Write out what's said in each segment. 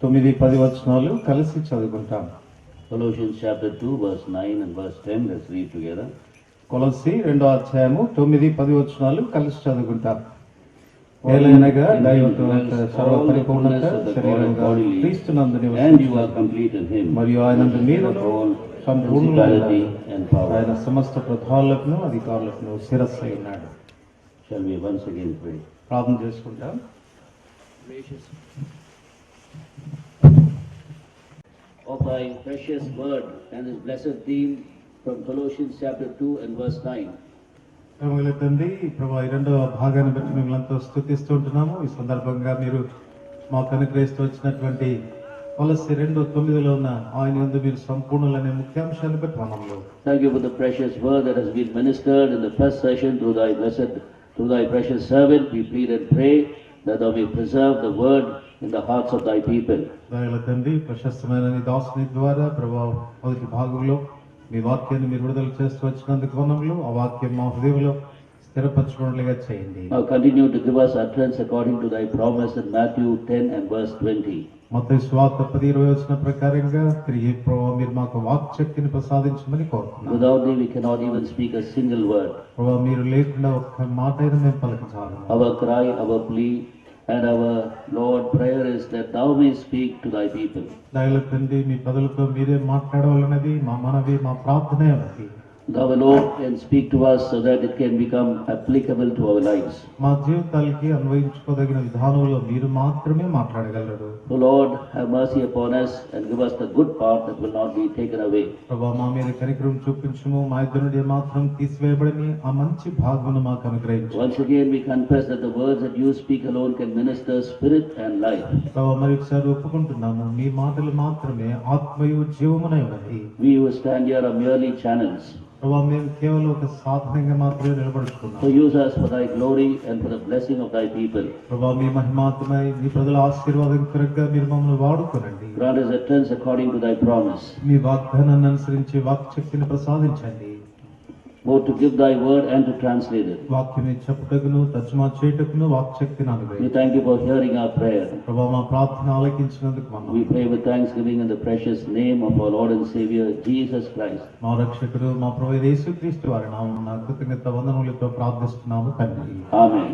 9-10 వచనాలు కలిసి చదువుకుంటాం. Colossians chapter 2 verse 9 and verse 10. Let's read together. కొలస్సీ 2వ అధ్యాయము 9-10 వచనాలు కలిసి చదువుకుంటాం. ఏలైనగా దైవత్వ సర్వ పరిపూర్ణత శరీరముగా క్రీస్తునందు And you నివసించును. are complete in him. మరియు ఆయనందు మీరును సంపూర్ణులైన Principality and power. ఆయన సమస్త ప్రధానులకును అధికారులకును శిరస్సు అయి ఉన్నాడు. Shall we once again pray? ప్రార్థన చేసుకుంటాం. Of thy precious word and this blessed theme from Colossians chapter 2 and verse 9. ప్రేమగల తండ్రి, ప్రభు ఈ రెండవ భాగాన్ని బట్టి మిమ్మల్ని ఎంతో స్తుతిస్తూ ఉంటున్నాము. ఈ సందర్భంగా మీరు మాకు అనుగ్రహిస్తూ వచ్చినటువంటి కొలస్సీ 2:9 ఉన్న ఆయన యందు మీరు సంపూర్ణులనే ముఖ్యాంశాన్ని బట్టి మనము Thank you for the precious word that has been ministered in the first session through thy precious servant. We plead and pray that thou may preserve the word in the hearts of thy people. దయగల తండ్రి, ప్రశస్తమైన నీ దాసుని ద్వారా ప్రభు మొదటి భాగంలో మీ వాక్యాన్ని మీరు విడుదల చేస్తూ వచ్చినందుకు వందనములు. ఆ వాక్యం మా హృదయంలో స్థిరపరచుకున్నట్లుగా చేయండి. Now continue to give us utterance according to thy promise in Matthew 10 and verse 20. మత్తయి సువార్త 10:20 వచనం ప్రకారంగా తిరిగి ప్రభు మీరు మాకు వాక్శక్తిని ప్రసాదించమని కోరుతున్నాను. Without thee we cannot even speak a single word. ప్రభు మీరు లేకుండా ఒక్క మాట అయినా మేము పలకజాలము. Our cry, our plea, and our Lord prayer is that thou may speak to thy people. దయగల తండ్రి, మీ ప్రజలతో మీరే మాట్లాడవాలన్నది మా మనవి, మా ప్రార్థనే ఉన్నది. Thou alone can speak to us so that it can become applicable to our lives. మా జీవితాలకి అన్వయించుకోదగిన విధానంలో మీరు మాత్రమే మాట్లాడగలరు. So Lord, have mercy upon us and give us the good part that will not be taken away. ప్రభు మా మీద కనికరం చూపించుము. మా ఇద్దరి నుండి మాత్రం తీసివేయబడని ఆ మంచి భాగమును మాకు అనుగ్రహించు. Once again we confess that the words that you speak alone can minister spirit and life. ప్రభు మరి ఒకసారి ఒప్పుకుంటున్నాము, మీ మాటలు మాత్రమే ఆత్మయు జీవమునై ఉన్నది. We who stand here are merely channels. ప్రభు మేము కేవలం ఒక సాధనంగా మాత్రమే నిలబడుతున్నాము. So use us for thy glory and for the blessing of thy people. ప్రభు మీ మహిమాత్మై మీ ప్రజల ఆశీర్వాదం కొరకుగా మీరు మమ్మల్ని వాడుకోనండి. Grant us utterance according to thy promise. మీ వాగ్దానాన్ని అనుసరించి వాక్శక్తిని ప్రసాదించండి. Both to give thy word and to translate it. వాక్యమే చెప్పుటకును తర్జుమా చేయుటకును వాక్శక్తిని We అనుగ్రహించండి. thank you for hearing our prayer. ప్రభు మా ప్రార్థన ఆలకించినందుకు We వందనాలు. pray with thanksgiving in the precious name of our Lord and Savior Jesus Christ. మా రక్షకుడు మా ప్రభు యేసుక్రీస్తు వారి నామమున కృతజ్ఞత వందనములతో ప్రార్థిస్తున్నాము తండ్రి. Amen.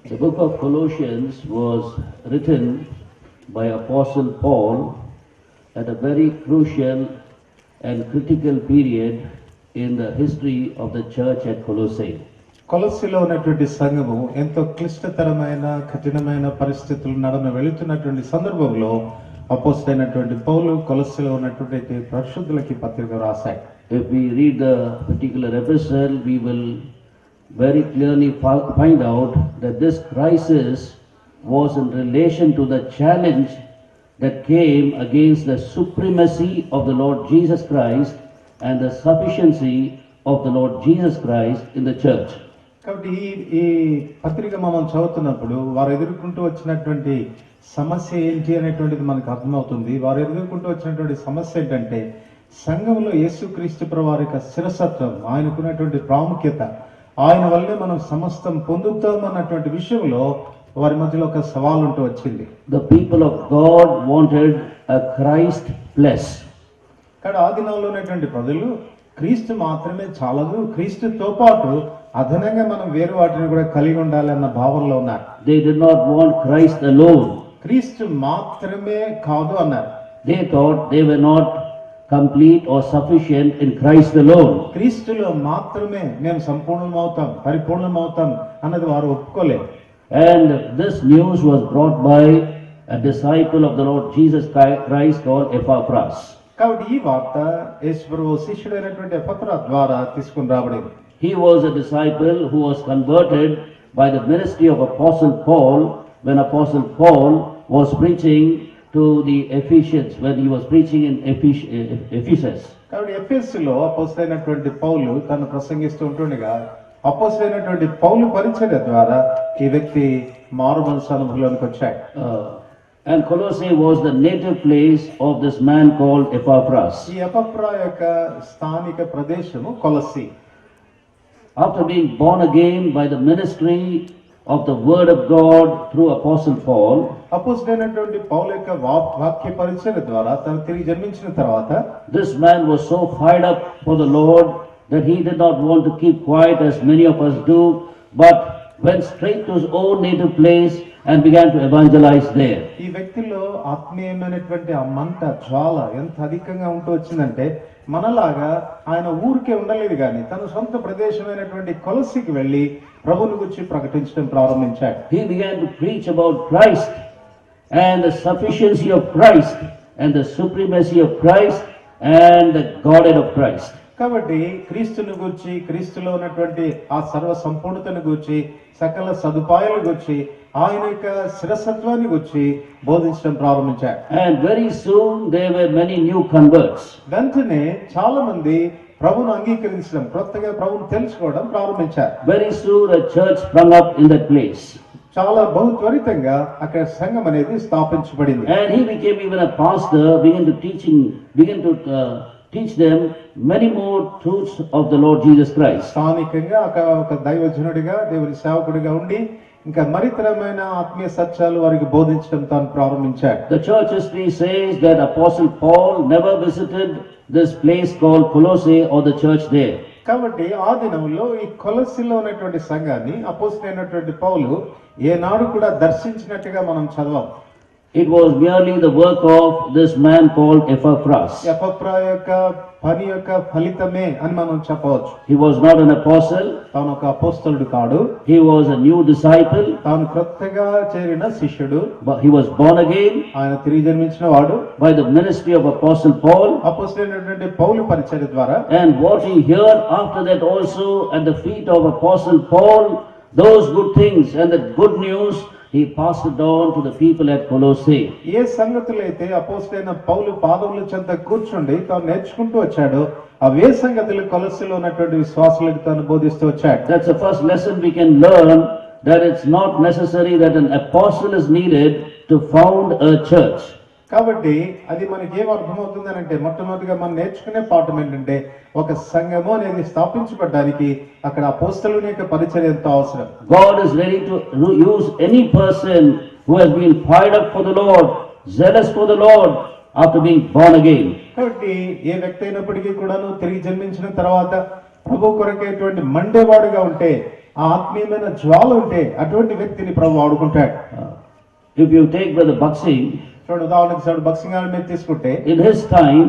The book of Colossians was written by Apostle Paul at a very crucial and critical period in the history of the church at Colossae. కొలస్సీలో ఉన్నటువంటి సంఘము ఎంతో క్లిష్టతరమైన కఠినమైన పరిస్థితుల నడుమ వెళుతున్నటువంటి సందర్భంలో అపోస్తలుడైనటువంటి పౌలు కొలస్సీలో ఉన్నటువంటి పరిశుద్ధులకి పత్రిక రాశాడు. If we read the particular epistle, we will very clearly find out that this crisis was in relation to the challenge that came against the supremacy of the Lord Jesus Christ and the sufficiency of the Lord Jesus Christ in the church. కాబట్టి ఈ పత్రిక మనం చదువుతున్నప్పుడు వారు ఎదుర్కొంటూ వచ్చినటువంటి సమస్య ఏంటి అనేటువంటిది మనకు అర్థమవుతుంది. వారు ఎదుర్కొంటూ వచ్చినటువంటి సమస్య ఏంటంటే సంఘంలో యేసుక్రీస్తు ప్రభువారి యొక్క శిరసత్వం, ఆయనకున్నటువంటి ప్రాముఖ్యత, ఆయన వల్లే మనం సమస్తం పొందుతాం అన్నటువంటి విషయంలో వారి మధ్యలో ఒక సవాల్ ఉంటూ వచ్చింది. The people of God wanted a Christ plus. కానీ ఆ దినాల్లో ఉన్నటువంటి ప్రజలు క్రీస్తు మాత్రమే చాలదు, క్రీస్తుతో పాటు అదనంగా మనం వేరు వాటిని కూడా కలిగి ఉండాలి అన్న భావనలో ఉన్నారు. They did not want Christ alone. క్రీస్తు మాత్రమే కాదు అన్నారు. They thought they were not complete or sufficient in Christ alone. క్రీస్తులో మాత్రమే మేము సంపూర్ణమవుతాం, పరిపూర్ణమవుతాం అన్నది వారు ఒప్పుకోలేదు. And this news was brought by a disciple of the Lord Jesus Christ called Epaphras. కాబట్టి ఈ వార్త యేసు ప్రభువు శిష్యుడైనటువంటి ఎపఫ్రా ద్వారా తీసుకుని రాబడింది. He was a disciple who was converted by the ministry of Apostle Paul when Apostle Paul was preaching to the Ephesians, when he was preaching in Ephesus. కాబట్టి ఎఫెసులో అపోస్తలుడైనటువంటి పౌలు తను ప్రసంగిస్తూ ఉంటుండగా అపోస్తలుడైనటువంటి పౌలు పరిచర్య ద్వారా ఈ వ్యక్తి మారు మనసు అనుభవంలోకి వచ్చాడు. And Colossae was the native place of this man called Epaphras. ఈ ఎపఫ్రా యొక్క స్థానిక ప్రదేశము కొలస్సి. After being born again by the ministry of the word of God through Apostle Paul, అపోస్తలుడైనటువంటి పౌలు యొక్క వాక్య పరిచయ ద్వారా తను తిరిగి జన్మించిన తర్వాత this man was so fired up for the Lord that he did not want to keep quiet as many of us do, but went straight to his own native place and began to evangelize there. ఈ వ్యక్తిలో ఆత్మీయమైనటువంటి ఆ మంట జ్వాల ఎంత అధికంగా ఉంటూ వచ్చిందంటే మనలాగా ఆయన ఊరికే ఉండలేదు కానీ తన సొంత ప్రదేశమైనటువంటి కొలసికి వెళ్ళి ప్రభువుని గురించి ప్రకటించడం ప్రారంభించాడు. He began to preach about Christ and the sufficiency of Christ and the supremacy of Christ and the Godhead of Christ. కాబట్టి క్రీస్తుని గూర్చి, క్రీస్తులో ఉన్నటువంటి ఆ సర్వ సంపూర్ణతను గూర్చి, సకల సదుపాయాల గూర్చి, ఆయన యొక్క శిరసత్వాన్ని గూర్చి బోధించడం ప్రారంభించాడు. And very soon there were many new converts. వెంటనే చాలా మంది ప్రభువును అంగీకరించడం, కొత్తగా ప్రభువును తెలుసుకోవడం ప్రారంభించారు. Very soon a church sprung up in that place. చాలా బహు త్వరితంగా అక్కడ సంఘం అనేది స్థాపించబడింది. And he became even a pastor, began to teach them many more truths of the Lord Jesus Christ. స్థానికంగా ఒక దైవజనుడిగా, దేవుని సేవకుడిగా ఉండి ఇంకా మరితరమైన ఆత్మీయ సత్యాలు వారికి బోధించడం తాను ప్రారంభించాడు. The church history says that Apostle Paul never visited this place called Colossae or the church there. కాబట్టి ఆ దినంలో ఈ కొలస్సీలో ఉన్నటువంటి సంఘాన్ని అపోస్తలుడైనటువంటి పౌలు ఏనాడు కూడా దర్శించినట్టుగా మనం చదవం. It was merely the work of this man called Epaphras. ఎపఫ్రా యొక్క పని యొక్క ఫలితమే అని మనం చెప్పవచ్చు. He was not an apostle. తాను ఒక అపోస్తలుడు కాడు. He was a new disciple. తాను క్రొత్తగా చేరిన శిష్యుడు. But he was born again ఆయన తిరిగి జన్మించిన వాడు by the ministry of Apostle Paul. అపోస్తలుడైనటువంటి పౌలు పరిచర్య ద్వారా. And what he heard after that also at the feet of Apostle Paul, those good things and the good news, he passed it on to the people at Colossae. ఏ సంగతులైతే అపోస్తలుడైన పౌలు పాదముల చెంత కూర్చుండి తాను నేర్చుకుంటూ వచ్చాడో అవే సంగతులు కొలస్సీలో ఉన్నటువంటి విశ్వాసులకు తాను బోధిస్తూ వచ్చాడు. That's the first lesson we can learn, that it's not necessary that an apostle is needed to found a church. కాబట్టి అది మనకి ఏం అర్థమవుతుంది అంటే మొట్టమొదటిగా మనం నేర్చుకునే పాఠం ఏంటంటే ఒక సంఘము అనేది స్థాపించబడడానికి అక్కడ అపోస్తలుని యొక్క పరిచర్య ఎంతో అవసరం. God is ready to use any person who has been fired up for the Lord, zealous for the Lord after being born again. కాబట్టి ఏ వ్యక్తి అయినప్పటికీ కూడాను తిరిగి జన్మించిన తర్వాత ప్రభు కొరకేటువంటి మండేవాడుగా ఉంటే, ఆ ఆత్మీయమైన జ్వాల ఉంటే అటువంటి వ్యక్తిని ప్రభు వాడుకుంటాడు. If you take Brother Baksing, చూడండి, ఉదాహరణకి చూడండి, బక్సింగ్ గారిని మీరు తీసుకుంటే in his time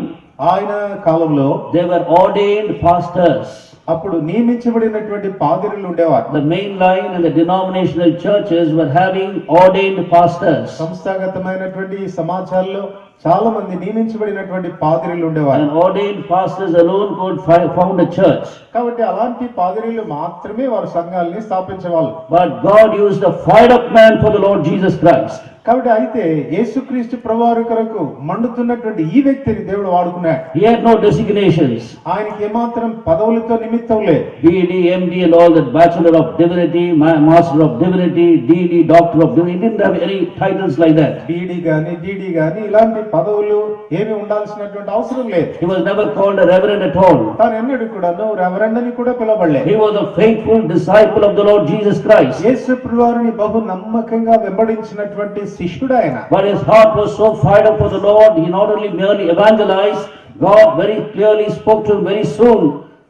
ఆయన కాలంలో there were ordained pastors. అప్పుడు నియమించబడినటువంటి పాదిరులు ఉండేవారు. The main line and the denominational churches were having ordained pastors. సంస్థాగతమైనటువంటి ఈ సమాజాల్లో చాలా మంది నియమించబడినటువంటి పాదిరులు ఉండేవారు. And ordained pastors alone could found a church. కాబట్టి అలాంటి పాదిరులు మాత్రమే వారి సంఘాలని స్థాపించేవాళ్ళు. But God used a fired up man for the Lord Jesus Christ. కాబట్టి అయితే యేసుక్రీస్తు ప్రభువారి కొరకు మండుతున్నటువంటి ఈ వ్యక్తిని దేవుడు వాడుకున్నాడు. He had no designations. ఆయనకి ఏమాత్రం పదవులతో నిమిత్తం లేదు. BD, MD and all that, Bachelor of Divinity, Master of Divinity, DD, Doctor of Divinity. He didn't have any titles like that. DD గాని డిడి గాని ఇలాంటి పదవులు ఏమి ఉండాల్సినటువంటి అవసరం లేదు. He was never called a reverend at all. తాను ఎన్నడూ కూడాను రెవరెండ్ అని కూడా పిలవబడలేదు. He was a faithful disciple of the Lord Jesus Christ. యేసు ప్రభువారిని బహు నమ్మకంగా వెంబడించినటువంటి శిష్యుడు ఆయన. But his heart was so fired up for the Lord, he not only merely evangelized, God very clearly spoke to him very soon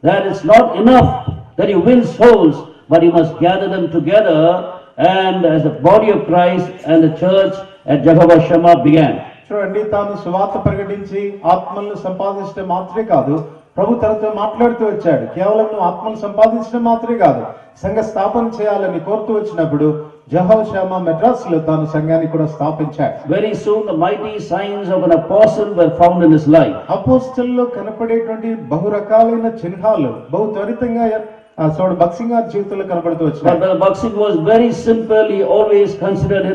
that it's not enough that you win souls, but you must gather them together, and as the body of Christ and the church at Jehovah Shammah began. చూడండి, తాను సువార్త ప్రకటించి ఆత్మలను సంపాదించడం మాత్రమే కాదు, ప్రభు తనతో మాట్లాడుతూ వచ్చాడు. కేవలం నువ్వు ఆత్మను సంపాదించడం మాత్రమే కాదు, సంఘ స్థాపన చేయాలని కోరుతూ వచ్చినప్పుడు జెహోవా షమ్మా మెడ్రాస్ లో తాను సంఘాన్ని కూడా స్థాపించాడు. Very soon the mighty signs of an apostle were found in his life. అపోస్తలుల్లో కనపడేటువంటి బహు రకాలైన చిహ్నాలు బహు త్వరితంగా చూడు బక్సింగ్ గారి జీవితంలో కనపడుతూ But వచ్చినాయి. Brother Baksing was very simple. He always considered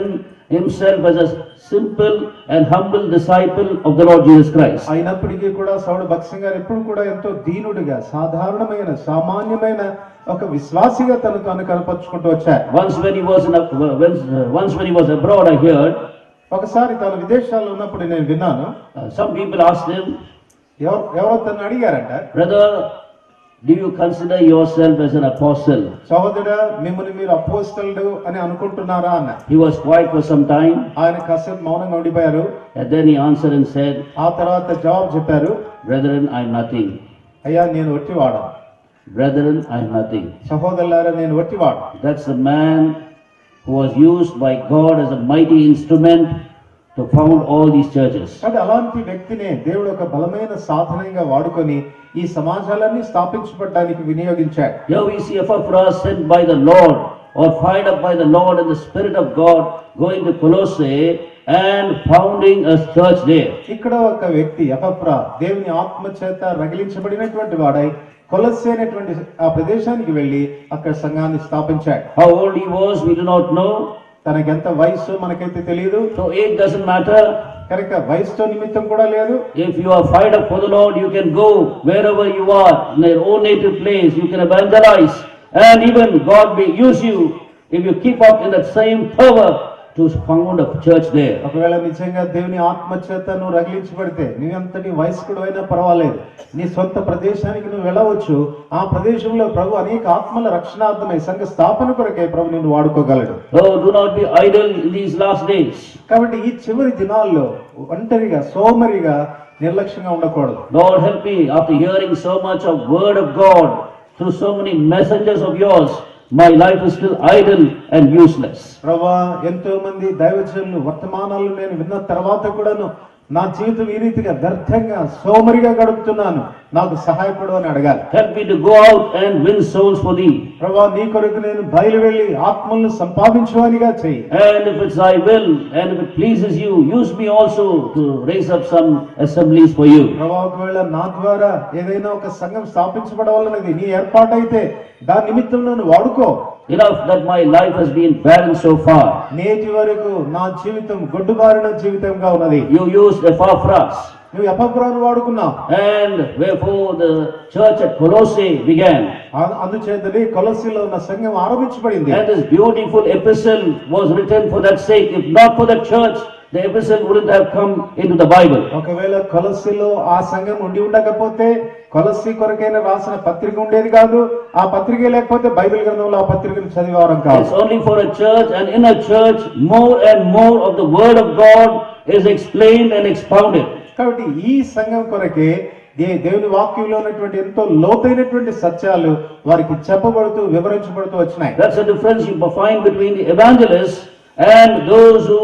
himself as a simple and humble disciple of the Lord Jesus Christ. అయినప్పటికీ కూడా సౌడు బక్సింగ్ గారు ఎప్పుడు కూడా ఎంతో దీనుడిగా, సాధారణమైన సామాన్యమైన ఒక విశ్వాసిగా తను కనపరుచుకుంటూ వచ్చారు. Once when he was abroad, I heard ఒకసారి తాను విదేశాల్లో ఉన్నప్పుడు నేను విన్నాను, Some people asked him, ఎవరో తను అడిగారంట, "Brother, do you consider yourself as an apostle?" సహోదరుడా మిమ్మల్ని మీరు అపోస్తలుడు అని అనుకుంటున్నారా అన్న. He was quiet for some time, ఆయన కాసేపు మౌనంగా ఉండిపోయారు. and then he answered and said, ఆ తర్వాత జవాబు చెప్పారు, "Brethren, I am nothing. అయ్యా నేను ఒట్టివాడు, Brethren, I am nothing." సహోదరులారా నేను ఒట్టివాడు. That's the man who was used by God as a mighty instrument to found all these churches. కాబట్టి అలాంటి వ్యక్తినే దేవుడు ఒక బలమైన సాధనంగా వాడుకొని ఈ సమాజాలన్నీ స్థాపించబడడానికి వినియోగించాడు. Here we see Epaphras sent by the Lord or fired up by the Lord and the Spirit of God going to Colossae and founding a church there. ఇక్కడ ఒక వ్యక్తి ఎపఫ్రా దేవుని ఆత్మ చేత రగిలించబడినటువంటి వాడై కొలస్సే అనేటువంటి ఆ ప్రదేశానికి వెళ్లి అక్కడ సంఘాన్ని స్థాపించాడు. How old he was, we do not know. తనకెంత వయసు మనకైతే తెలియదు, So age doesn't matter. కనుక వయసుతో నిమిత్తం కూడా లేదు. If you are fired up for the Lord, you can go wherever you are, in your own native place. You can evangelize, and even God may use you if you keep up in that same fervor to found a church there. ఒకవేళ నిజంగా దేవుని ఆత్మ చేత నువ్వు రగిలించబడితే నీవంతటి వయస్కుడు అయినా పర్వాలేదు, నీ సొంత ప్రదేశానికి నువ్వు వెళ్ళవచ్చు. ఆ ప్రదేశంలో ప్రభు అనేక ఆత్మల రక్షణార్థమై సంఘ స్థాపన కొరకే ప్రభు నిన్ను వాడుకోగలడు. Oh, do not be idle in these last days. కాబట్టి ఈ చివరి దినాల్లో ఒంటరిగా సోమరిగా నిర్లక్ష్యంగా ఉండకూడదు. Lord, help me, after hearing so much of word of God through so many messengers of yours, my life is still idle and useless. ప్రభా ఎంతో మంది దైవజనులు వర్తమానాలు నేను విన్న తర్వాత కూడాను నా జీవితం ఈ రీతిగా వ్యర్థంగా సోమరిగా గడుపుతున్నాను, నాకు సహాయపడు అని అడగాలి. Help me to go out and win souls for thee. ప్రభా నీ కొరకు నేను బయలు వెళ్ళి ఆత్మలను సంపాదించువానిగా చెయ్యి. And if it's thy will, and if it pleases you, use me also to raise up some assemblies for you. ప్రభా ఒకవేళ నా ద్వారా ఏదైనా ఒక సంఘం స్థాపించబడవాలన్నది నీ ఏర్పాటైతే దాని నిమిత్తం నన్ను వాడుకో. Enough that my life has been barren so far. నేటి వరకు నా జీవితం గొడ్డుబారిన జీవితంగా ఉన్నది. You used Epaphras, నువ్వు ఎపఫ్రాను వాడుకున్నావు. and wherefore the church at Colossae began. అందుచేతనే కొలస్సీలో ఉన్న సంఘం ఆరంభించబడింది. And this beautiful epistle was written for that sake. If not for the church, the epistle wouldn't have come into the Bible. ఒకవేళ కొలస్సీలో ఆ సంఘం ఉండి ఉండకపోతే కొలస్సీ కొరకైనా రాసిన పత్రిక ఉండేది కాదు. ఆ పత్రిక లేకపోతే బైబిల్ గ్రంథంలో ఆ పత్రికను చదివేవారం కాదు. It's only for a church, and in a church more and more of the word of God is explained and expounded. కాబట్టి ఈ సంఘం కొరకే దేవుని వాక్యంలో ఉన్నటువంటి ఎంతో లోతైనటువంటి సత్యాలు వారికి చెప్పబడుతూ వివరించబడుతూ వచ్చినాయి. That's the difference you find between the evangelists and those who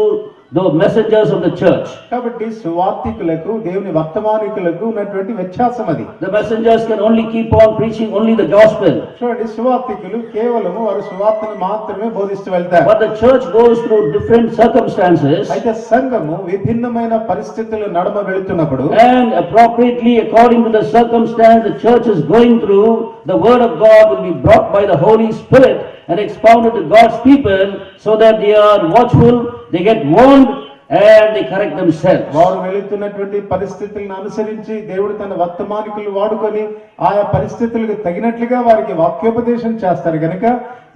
the messengers of the church. కాబట్టి సువార్తికులకు దేవుని వర్తమానికులకు ఉన్నటువంటి వ్యత్యాసం అది. The messengers can only keep on preaching only the gospel. చూడండి, సువార్తికులు కేవలం వారి సువార్తను మాత్రమే బోధిస్తూ వెళ్తారు. But the church goes through different circumstances, అయితే సంఘము విభిన్నమైన పరిస్థితులు నడమ వెళుతున్నప్పుడు and appropriately according to the circumstance the church is going through, the word of God will be brought by the Holy Spirit and expounded to God's people so that they are watchful, they get warned, and they correct themselves. వారు వెళుతున్నటువంటి పరిస్థితులను అనుసరించి దేవుడు తన వర్తమానికులు వాడుకొని ఆయా పరిస్థితులకు తగినట్లుగా వారికి వాక్యోపదేశం చేస్తారు గనుక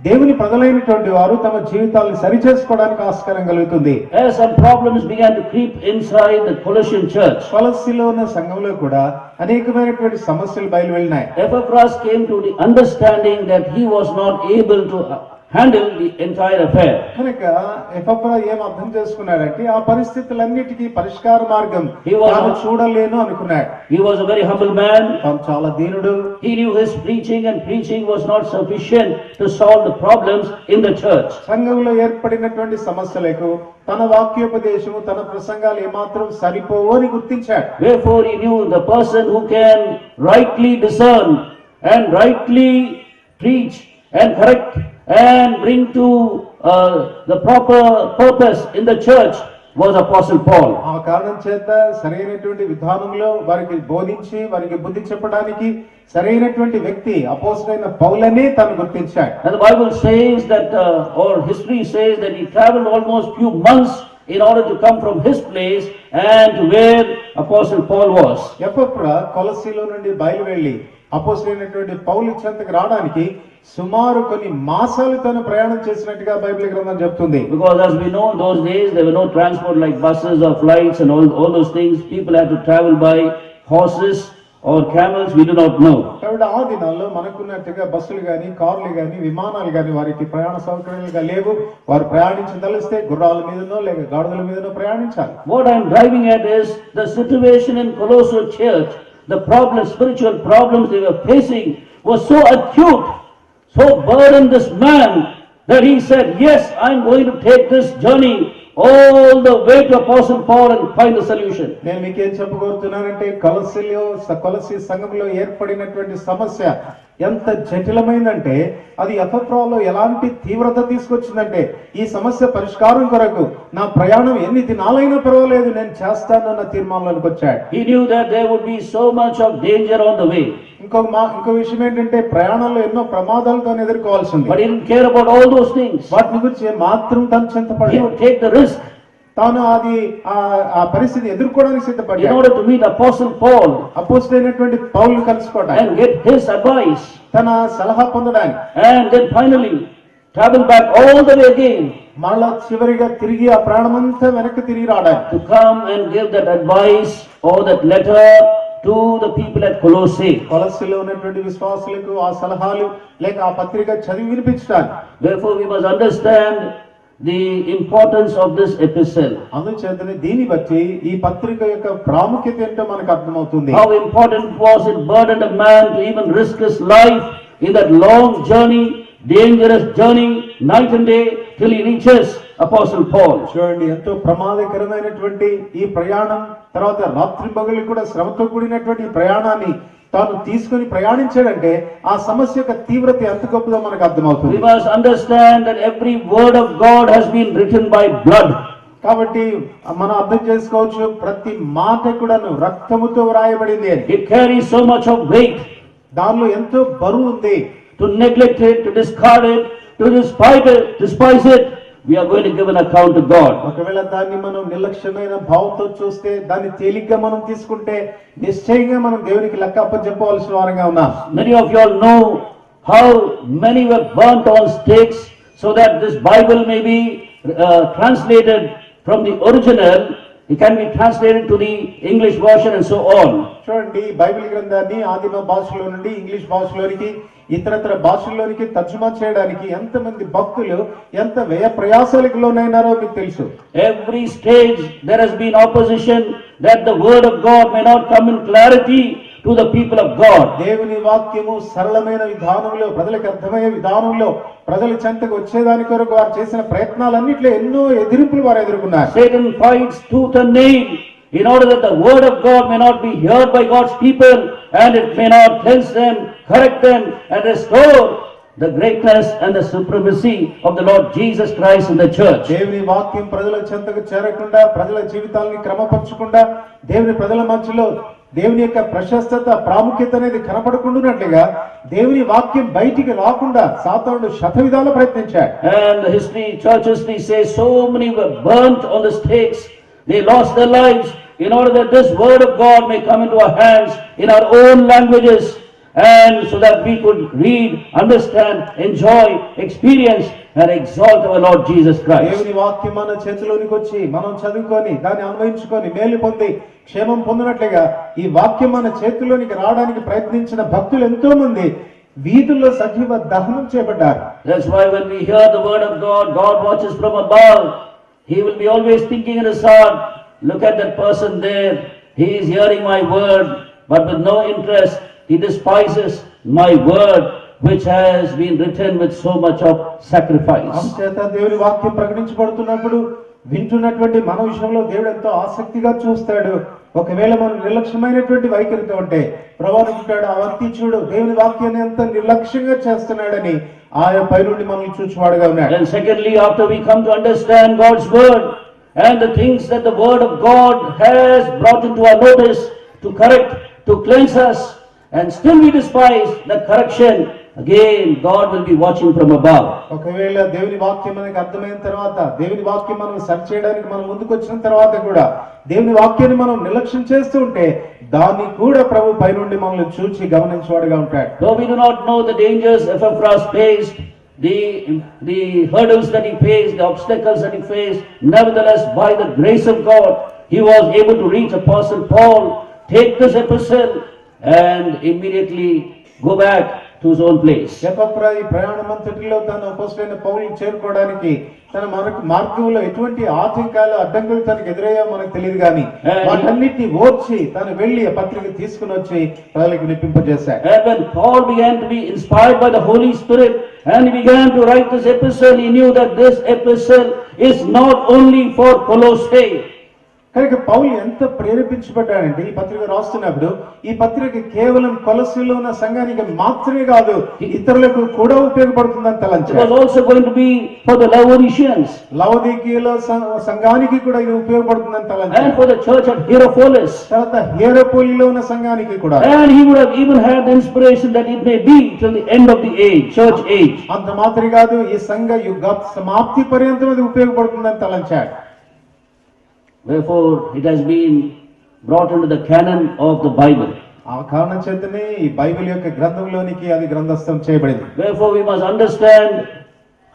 దేవుని ప్రజలైనటువంటి వారు తమ జీవితాలను సరిచేసుకోవడానికి ఆస్కారం కలుగుతుంది. As some problems began to creep inside the Colossian church, కొలస్సీలో ఉన్న సంఘంలో కూడా అనేకమైనటువంటి సమస్యలు బయలు వెళ్ళినాయి. Epaphras came to the understanding that he was not able to handle the entire affair. కనుక ఎపఫ్రా ఏం అర్థం చేసుకున్నాడంటే ఆ పరిస్థితులన్నిటికీ పరిష్కార మార్గం తాను చూడలేను అనుకున్నాడు. He was a very humble man. తాను చాలా దీనుడు. He knew his preaching, and preaching was not sufficient to solve the problems in the church. సంఘంలో ఏర్పడినటువంటి సమస్యలకు తన వాక్యోపదేశము తన ప్రసంగాలు ఏమాత్రం సరిపోవు అని గుర్తించాడు. Wherefore he knew the person who can rightly discern and rightly preach and correct and bring to the proper purpose in the church was Apostle Paul. ఆ కారణం చేత సరైనటువంటి విధానంలో వారికి బోధించి వారికి బుద్ధి చెప్పడానికి సరైనటువంటి వ్యక్తి అపోస్తలుడైన పౌలనే తను గుర్తించాడు. And the Bible says that or history says that he traveled almost few months in order to come from his place and to where Apostle Paul was. ఎపఫ్రా కొలస్సీలో నుండి బయలు వెళ్ళి అపోస్తలుడైనటువంటి పౌలు చెంతకు రావడానికి సుమారు కొన్ని మాసాలు తను ప్రయాణం చేసినట్టుగా బైబిల్ గ్రంథం చెప్తుంది. Because as we know, in those days there were no transport like buses or flights and all those things. People had to travel by horses or camels, we do not know. కాబట్టి ఆ దినాల్లో మనకున్నట్టుగా బస్సులు గాని, కార్లు గాని, విమానాలు గాని వారికి ప్రయాణ సౌకర్యాలుగా లేవు. వారు ప్రయాణించదలిస్తే గుర్రాల మీదనో లేక గాడిదల మీదనో ప్రయాణించాలి. What I am driving at is the situation in Colossian church, the problems, spiritual problems they were facing was so acute, so burdened this man that he said, yes, I am going to take this journey all the way to Apostle Paul and find the solution. నేను మీకేం చెప్పగలుగుతున్నానంటే కొలసి సంఘంలో ఏర్పడినటువంటి సమస్య ఎంత జటిలమైందంటే అది ఎఫెప్రాలో ఎలాంటి తీవ్రత తీసుకొచ్చిందంటే ఈ సమస్య పరిష్కారం కొరకు నా ప్రయాణం ఎన్ని దినాలైనా పర్వాలేదు నేను చేస్తానన్న తీర్మానంలోకి వచ్చాడు. He knew that there would be so much of danger on the way. ఇంకో విషయం ఏంటంటే ప్రయాణంలో ఎన్నో ప్రమాదాలతో ఎదుర్కోవాల్సి ఉంది. But he didn't care about all those things. వాటిని గురించి మాత్రం తను చింతపడలేదు. He would take the risk. తాను అది ఆ పరిస్థితి ఎదుర్కోవడానికి In సిద్ధపడ్డాడు. order to meet Apostle Paul అపోస్తలుడైనటువంటి పౌలు కలుసుకోవడానికి, and get his advice, తన సలహా పొందడానికి, and then finally travel back all the way again మళ్ళా చివరిగా తిరిగి ఆ ప్రాణమంతా వెనక్కి తిరిగి రావడానికి, to come and give that advice or that letter to the people at Colossae. కొలస్సీలో ఉన్నటువంటి విశ్వాసులకు ఆ సలహాలు లేక ఆ పత్రిక చదివి వినిపించడానికి. Therefore we must understand the importance of this epistle. అందుచేతనే దీన్ని బట్టి ఈ పత్రిక యొక్క ప్రాముఖ్యత ఏంటో మనకు అర్థమవుతుంది. How important was it burdened a man to even risk his life in that long journey, dangerous journey, night and day, till he reaches Apostle Paul. చూడండి, ఎంతో ప్రమాదకరమైనటువంటి ఈ ప్రయాణం, తర్వాత రాత్రి పగలు కూడా శ్రమతో కూడినటువంటి ఈ ప్రయాణాన్ని తాను తీసుకుని ప్రయాణించాడంటే ఆ సమస్య యొక్క తీవ్రత ఎంత గొప్పదో మనకు అర్థమవుతుంది. We must understand that every word of God has been written by blood. కాబట్టి మనం అర్థం చేసుకోవచ్చు, ప్రతి మాట కూడాను రక్తముతో వ్రాయబడింది అని. It carries so much of weight. దానిలో ఎంతో బరువు ఉంది. To neglect it, to discard it, to despise it, we are going to give an account to God. ఒకవేళ దాన్ని మనం నిర్లక్ష్యమైన భావంతో చూస్తే, దాన్ని తేలిగ్గా మనం తీసుకుంటే నిశ్చయంగా మనం దేవునికి లెక్క అప్పచెప్పవలసిన వారంగా ఉన్నాం. Many of you all know how many were burnt on stakes so that this Bible may be translated from the original. It can be translated to the English version and so on. చూడండి, Bible గ్రంథాన్ని ఆదిమ భాషలో నుండి English భాషలోనికి, ఇతరత్ర భాషల్లోనికి తర్జుమా చేయడానికి ఎంతమంది భక్తులు ఎంత వ్యయ ప్రయాసాలకు లోనైనారో మీకు తెలుసు. Every stage there has been opposition that the word of God may not come in clarity to the people of God. దేవుని వాక్యము సరళమైన విధానంలో, ప్రజలకు అర్థమయ్యే విధానంలో ప్రజల చెంతకు వచ్చేదాని కొరకు వారు చేసిన ప్రయత్నాలన్నిట్లో ఎన్నో ఎదిరింపులు వారు ఎదుర్కొన్నారు. Satan fights tooth and nail in order that the word of God may not be heard by God's people and it may not cleanse them, correct them and restore the greatness and the supremacy of the Lord Jesus Christ in the church. దేవుని వాక్యం ప్రజల చెంతకు చేరకుండా, ప్రజల జీవితాలను క్రమపరచకుండా, దేవుని ప్రజల మధ్యలో దేవుని యొక్క ప్రశస్తత, ప్రాముఖ్యత అనేది కనపడకుండానట్లుగా దేవుని వాక్యం బయటికి రాకుండా సాతానుడు శతవిధాల ప్రయత్నించాడు. And the church history says so many were burnt on the stakes. They lost their lives in order that this word of God may come into our hands in our own languages, and so that we could read, understand, enjoy, experience and exalt our Lord Jesus Christ. దేవుని వాక్యం మన చేతిలోనికి వచ్చి మనం చదువుకొని దాన్ని అన్వయించుకొని మేలు పొంది క్షేమం పొందినట్లుగా ఈ వాక్యం మన చేతిలోనికి రావడానికి ప్రయత్నించిన భక్తులు ఎంతో మంది వీధుల్లో సజీవ దహనం చేయబడ్డారు. That's why when we hear the word of God, God watches from above. He will be always thinking in his heart, look at that person there. He is hearing my word, but with no interest. He despises my word, which has been written with so much of sacrifice. అంచేత దేవుని వాక్యం ప్రకటించబడుతున్నప్పుడు వింటున్నటువంటి మన విషయంలో దేవుడు ఎంతో ఆసక్తిగా చూస్తాడు. ఒకవేళ మనం నిర్లక్ష్యమైనటువంటి వైఖరితో ఉంటే ప్రభువు అంటాడు, ఆ వ్యక్తి చూడు దేవుని వాక్యాన్ని ఎంత నిర్లక్ష్యంగా చేస్తున్నాడని ఆయన పైనుండి మనల్ని చూచువాడుగా ఉన్నాడు. And secondly, after we come to understand God's word and the things that the word of God has brought into our notice to correct, to cleanse us, and still we despise the correction again God will be watching from above. ఒకవేళ దేవుని వాక్యం మనకి అర్థమైన తర్వాత, దేవుని వాక్యం మనం సరి చేయడానికి మనం ముందుకు వచ్చిన తర్వాత కూడా దేవుని వాక్యాన్ని మనం నిర్లక్ష్యం చేస్తూ ఉంటే దాన్ని కూడా ప్రభు పైనుండి మనల్ని చూచి గమనించేవాడుగా ఉంటాడు. Though we do not know the dangers Epaphras faced, the hurdles that he faced, the obstacles that he faced, nevertheless by the grace of God he was able to reach Apostle Paul, take this epistle and immediately go back to his own place. ఎపఫ్రా ఈ ప్రయాణమంతటిలో తన అపోస్తలుడైన పౌలుని చేరుకోవడానికి తన మార్గంలో ఎటువంటి ఆటంకాలు అడ్డంకులు తనకు ఎదురయ్యో మనకు తెలియదు కానీ వాటన్నిటిని ఓర్చి తను వెళ్లి ఆ పత్రిక తీసుకుని వచ్చి ప్రజలకు వినిపింపజేశాడు. And when Paul began to be inspired by the Holy Spirit and he began to write this epistle, he knew that this epistle is not only for Colossae. కనుక పౌలు ఎంత ప్రేరేపించబడ్డాడంటే ఈ పత్రిక రాస్తున్నప్పుడు ఈ పత్రిక కేవలం కొలస్సీలో ఉన్న సంఘానికి మాత్రమే కాదు, ఇతరులకు కూడా ఉపయోగపడుతుందని It తలంచాడు. was also going to be for the Laodiceans లవోదికీయులో సంఘానికి కూడా ఇది ఉపయోగపడుతుందని and తలంచాడు. for the church at Hierapolis. తర్వాత హీరాపోలిలో ఉన్న సంఘానికి కూడా. And he would have even had the inspiration that it may be till the end of the age, church age. అంత మాత్రమే కాదు, ఈ సంఘ యుగ సమాప్తి పర్యంతం అది ఉపయోగపడుతుందని తలంచాడు. Wherefore it has been brought into the canon of the Bible. ఆ కారణం చేతనే ఈ బైబిల్ యొక్క గ్రంథంలోనికి అది గ్రంథస్థం చేయబడింది. Wherefore we must understand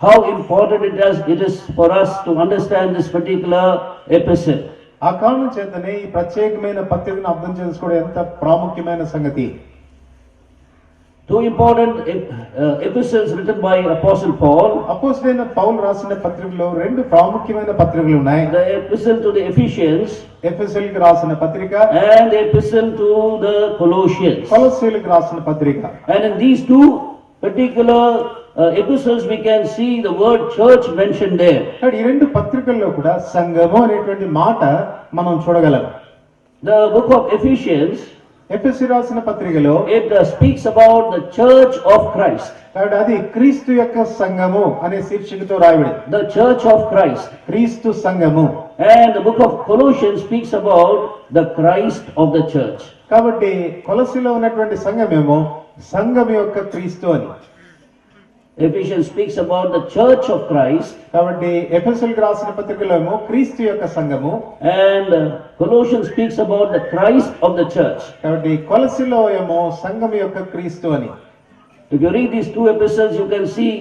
how important it is for us to understand this particular epistle. ఆ కారణం చేతనే ఈ ప్రత్యేకమైన పత్రికను అర్థం చేసుకోవడం ఎంత ప్రాముఖ్యమైన సంగతి. Two important epistles written by Apostle Paul. అపోస్తలుడైన పౌలు రాసిన పత్రికలో రెండు ప్రాముఖ్యమైన పత్రికలు ఉన్నాయి. The epistle to the Ephesians ఎఫెసీయులకు రాసిన పత్రిక, and the epistle to the Colossians. కొలస్సీయులకు రాసిన పత్రిక. And in these two particular epistles we can see the word church mentioned there. కాబట్టి ఈ రెండు పత్రికల్లో కూడా సంఘము అనేటువంటి మాట మనం చూడగలం. The book of Ephesians, ఎఫెసీ రాసిన పత్రికలో it speaks about the church of Christ. కాబట్టి అది క్రీస్తు యొక్క సంఘము అనే శీర్షికతో రాయబడింది. The church of Christ. క్రీస్తు సంఘము. And the book of Colossians speaks about the Christ of the church. కాబట్టి కొలస్సీలో ఉన్నటువంటి సంఘమేమో సంఘం యొక్క క్రీస్తు అని. Ephesians speaks about the church of Christ. కాబట్టి ఎఫెసీయులకు రాసిన పత్రికలో ఏమో క్రీస్తు యొక్క సంఘము, And Colossians speaks about the Christ of the church. కాబట్టి కొలస్సీలో ఏమో సంఘం యొక్క క్రీస్తు అని. If you read these two epistles, you can see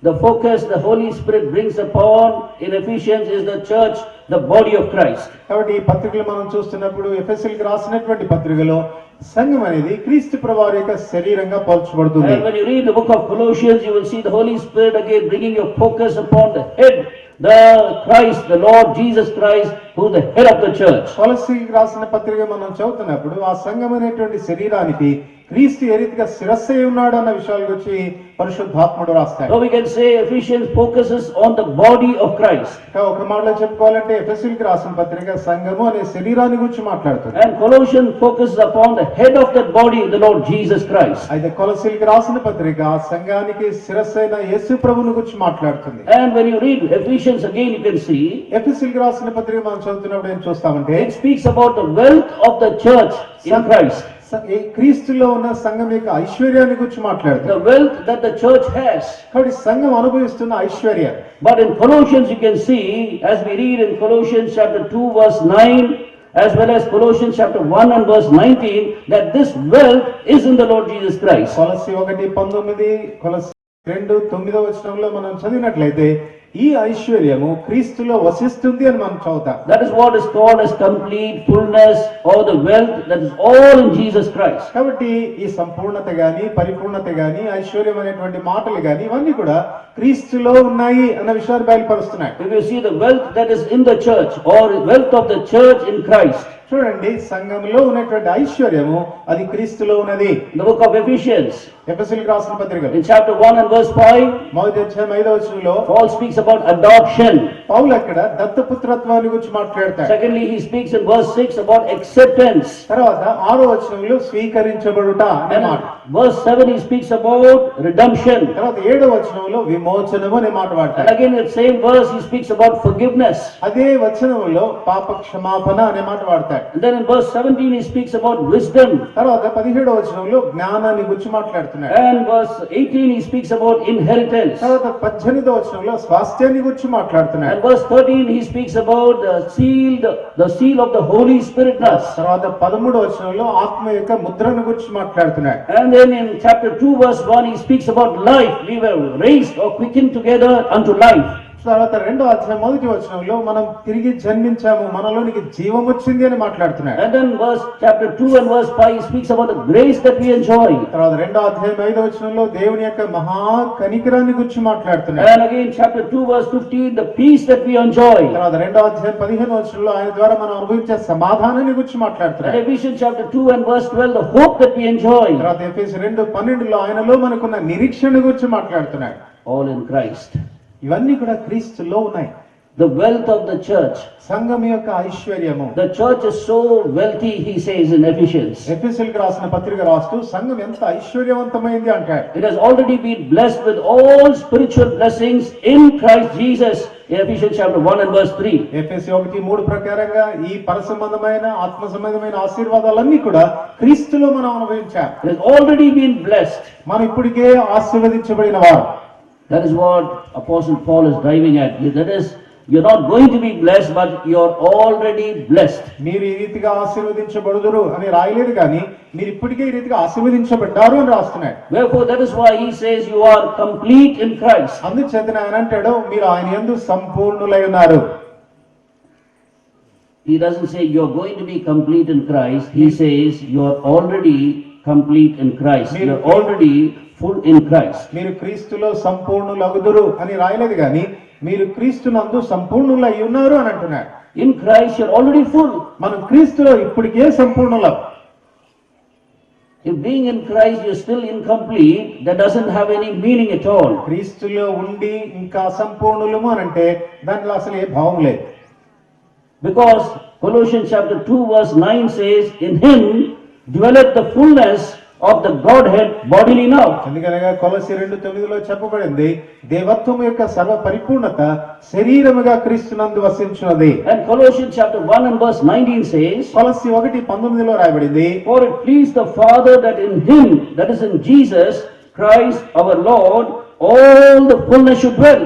the focus the Holy Spirit brings upon in Ephesians is the church, the body of Christ. కాబట్టి ఈ పత్రికలు మనం చూస్తున్నప్పుడు ఎఫెసీయులకు రాసినటువంటి పత్రికలో సంఘం అనేది క్రీస్తు ప్రభువారి యొక్క శరీరంగా పోల్చబడుతుంది. And when you read the book of Colossians, you will see the Holy Spirit again bringing your focus upon the head, the Christ, the Lord Jesus Christ, who is the head of the church. కొలస్సీయులకు రాసిన పత్రిక మనం చదువుతున్నప్పుడు ఆ సంఘం అనేటువంటి శరీరానికి క్రీస్తు ఏ రీతిగా శిరస్సు అయి ఉన్నాడు అన్న విషయాల గురించి పరిశుద్ధాత్ముడు రాస్తాడు. So we can say Ephesians focuses on the body of Christ. ఒక మాటలో చెప్పుకోవాలంటే ఎఫెసీయులకు రాసిన పత్రిక సంఘము అనే శరీరాన్ని గురించి మాట్లాడుతుంది. And Colossians focuses upon the head of that body, the Lord Jesus Christ. అయితే కొలస్సీయులకు రాసిన పత్రిక ఆ సంఘానికి శిరస్సు అయిన యేసు ప్రభువుని గురించి మాట్లాడుతుంది. And when you read Ephesians again, you can see ఎఫెసీయులకు రాసిన పత్రిక మనం చదువుతున్నప్పుడు ఏం చూస్తామంటే it speaks about the wealth of the church in Christ. ఈ క్రీస్తులో ఉన్న సంఘం యొక్క ఐశ్వర్యాన్ని గురించి మాట్లాడుతుంది. The wealth that the church has. కాబట్టి సంఘం అనుభవిస్తున్న ఐశ్వర్యం. But in Colossians you can see, as we read in Colossians chapter 2 verse 9, as well as Colossians chapter 1 and verse 19, that this wealth is in the Lord Jesus Christ. కొలస్సీ 1:19, కొలస్సీ 2:9 వచనంలో మనం చదివినట్లయితే ఈ ఐశ్వర్యము క్రీస్తులో వసిస్తుంది అని మనం చదువుతాం. That is what is called as complete fullness or the wealth that is all in Jesus Christ. కాబట్టి ఈ సంపూర్ణత గాని పరిపూర్ణత గాని ఐశ్వర్యం అనేటువంటి మాటలు గాని ఇవన్నీ కూడా క్రీస్తులో ఉన్నాయి అన్న విషయాన్ని బయలుపరుస్తున్నాయి. If you see the wealth that is in the church or wealth of the church in Christ. చూడండి, సంఘంలో ఉన్నటువంటి ఐశ్వర్యము అది క్రీస్తులో ఉన్నది. The book of Ephesians, ఎఫెసీయులకు రాసిన పత్రిక in chapter 1 and verse 5, మొదటి అధ్యాయం 5వ వచనంలో Paul speaks about adoption. పౌలు అక్కడ దత్తపుత్రత్వాన్ని గురించి మాట్లాడతాడు. Secondly, he speaks in verse 6 about acceptance. తర్వాత 6వ వచనంలో స్వీకరించబడుట అనే And మాట. in verse 7 he speaks about redemption. తర్వాత 7వ వచనంలో విమోచనము అనే మాట And వాడతాడు. again in the same verse he speaks about forgiveness. అదే వచనంలో పాప క్షమాపణ అనే మాట వాడతాడు. ఉంటాయి. And then in verse 17 he speaks about wisdom. తర్వాత 17వ వచనంలో జ్ఞానాన్ని గురించి మాట్లాడుతున్నాడు. And verse 18 he speaks about inheritance. తర్వాత 18వ వచనంలో స్వాస్థ్యాన్ని గురించి మాట్లాడుతున్నాడు. And verse 13 he speaks about the seal of the Holy Spirit in us. తర్వాత 13వ వచనంలో ఆత్మ యొక్క ముద్రను గురించి మాట్లాడుతున్నాడు. And then in chapter 2 verse 1 he speaks about life. We were raised or quickened together unto life. తర్వాత 2వ అధ్యాయం 1వ వచనంలో మనం తిరిగి జన్మించాము, మనలోనికి జీవం వచ్చింది అని మాట్లాడుతున్నాడు. And then chapter 2 and verse 5 he speaks about the grace that we enjoy. తర్వాత 2వ అధ్యాయం 5వ వచనంలో దేవుని యొక్క మహా కనికరాన్ని గురించి మాట్లాడుతున్నాడు. And again chapter 2 verse 15 the peace that we enjoy. తర్వాత 2వ అధ్యాయం 15వ వచనంలో ఆయన ద్వారా మనం అనుభవించే సమాధానాన్ని గురించి And మాట్లాడుతున్నాడు. Ephesians chapter 2 and verse 12 the hope that we enjoy. తర్వాత ఎఫెసీయులు 2:12లో ఆయనలో మనకున్న నిరీక్షణ గురించి మాట్లాడుతున్నాడు. All in Christ. ఇవన్నీ కూడా క్రీస్తులో ఉన్నాయి. The wealth of the church. సంఘం యొక్క ఐశ్వర్యము. The church is so wealthy, he says in Ephesians. ఎఫెసీయులకు రాసిన పత్రిక రాస్తూ సంఘం ఎంత ఐశ్వర్యవంతమైంది అంటాడు. It has already been blessed with all spiritual blessings in Christ Jesus. Ephesians chapter 1 and verse 3. ఎఫెసీ 1:3 ప్రకారంగా ఈ పరసంబంధమైన ఆత్మ సంబంధమైన ఆశీర్వాదాలన్నీ కూడా క్రీస్తులో మనం అనుభవించాం. It has already been blessed. మనం ఇప్పటికే ఆశీర్వదించబడిన వారు. That is what Apostle Paul is driving at. That is, you're not going to be blessed, but you're already blessed. మీరు ఈ రీతిగా ఆశీర్వదించబడుదురు అని రాయలేదు కానీ మీరు ఇప్పటికే ఈ రీతిగా ఆశీర్వదించబడ్డారు అని రాస్తున్నాడు. Wherefore, that is why he says you are complete in Christ. అందుచేత ఆయన అంటాడు మీరు ఆయన యందు సంపూర్ణులై ఉన్నారు. He doesn't say you're going to be complete in Christ. He says you're already complete in Christ. You're already full in Christ. మీరు క్రీస్తులో సంపూర్ణులగుదురు అని రాయలేదు కానీ మీరు క్రీస్తునందు సంపూర్ణులై ఉన్నారు అని అంటున్నాడు. In Christ you're already full. మనం క్రీస్తులో ఇప్పటికే సంపూర్ణులం. If being in Christ you're still incomplete, that doesn't have any meaning at all. క్రీస్తులో ఉండి ఇంకా అసంపూర్ణులము అని అంటే దానిలో అసలు ఏ భావం లేదు. Because Colossians chapter 2 verse 9 says, in him dwelleth the fullness of the Godhead bodily now. ఎందుకనగా కొలస్సీ 2:9లో చెప్పబడింది దేవత్వము యొక్క సర్వ పరిపూర్ణత శరీరముగా క్రీస్తునందు వసించున్నది. And Colossians chapter 1 and verse 19 says, కొలస్సీ 1:19లో రాయబడింది for it pleased the Father that in him, that is in Jesus Christ our Lord, all the fullness should dwell.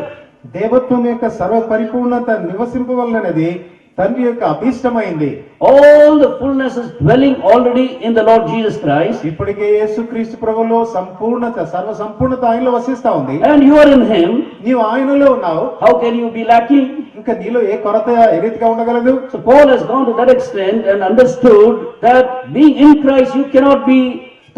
దేవత్వం యొక్క సర్వ పరిపూర్ణత నివసింపవలనది తండ్రి యొక్క అభీష్టమైంది. All the fullness is dwelling already in the Lord Jesus Christ. ఇప్పటికే యేసుక్రీస్తు ప్రభువులో సంపూర్ణత సర్వ సంపూర్ణత ఆయనలో వసిస్తా ఉంది. And you are in him. నీవు ఆయనలో ఉన్నావు. How can you be lacking? ఇంకా నీలో ఏ కొరత ఏ రీతిగా ఉండగలదు? So Paul has gone to that extent and understood that being in Christ you cannot be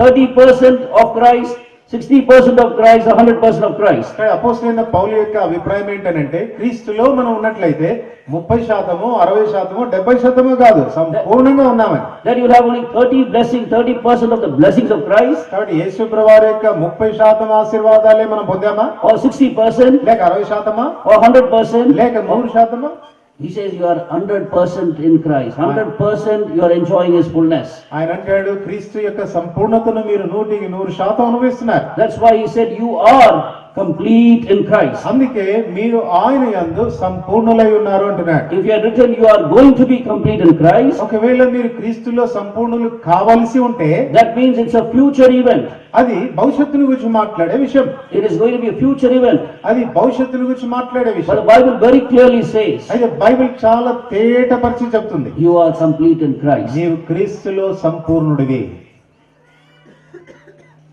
30% of Christ, 60% of Christ, 100% of Christ. అపోస్తలుడైన పౌలు యొక్క అభిప్రాయం ఏంటంటే క్రీస్తులో మనం ఉన్నట్లయితే 30%, 60%, 70% కాదు, సంపూర్ణంగా ఉన్నామని. That you will have only 30% of the blessings of Christ. కాబట్టి యేసు ప్రభువారి యొక్క 30% ఆశీర్వాదాలే మనం పొందామా? Or 60%, లేక 60%, or 100%. లేక 100%? He says you are 100% in Christ. 100% you are enjoying his fullness. ఆయన అంటాడు క్రీస్తు యొక్క సంపూర్ణతను మీరు 100% అనుభవిస్తున్నారు. That's why he said you are complete in Christ. అందుకే మీరు ఆయన యందు సంపూర్ణులై ఉన్నారు అంటున్నాడు. If you had written you are going to be complete in Christ, ఒకవేళ మీరు క్రీస్తులో సంపూర్ణులు కావాల్సి ఉంటే that means it's a future event. అది భవిష్యత్తును గురించి మాట్లాడే విషయం. It is going to be a future event. అది భవిష్యత్తును గురించి మాట్లాడే But విషయం. the Bible very clearly says అయితే బైబిల్ చాలా తేటపరిచి చెప్తుంది you are complete in Christ. నీవు క్రీస్తులో సంపూర్ణుడివి.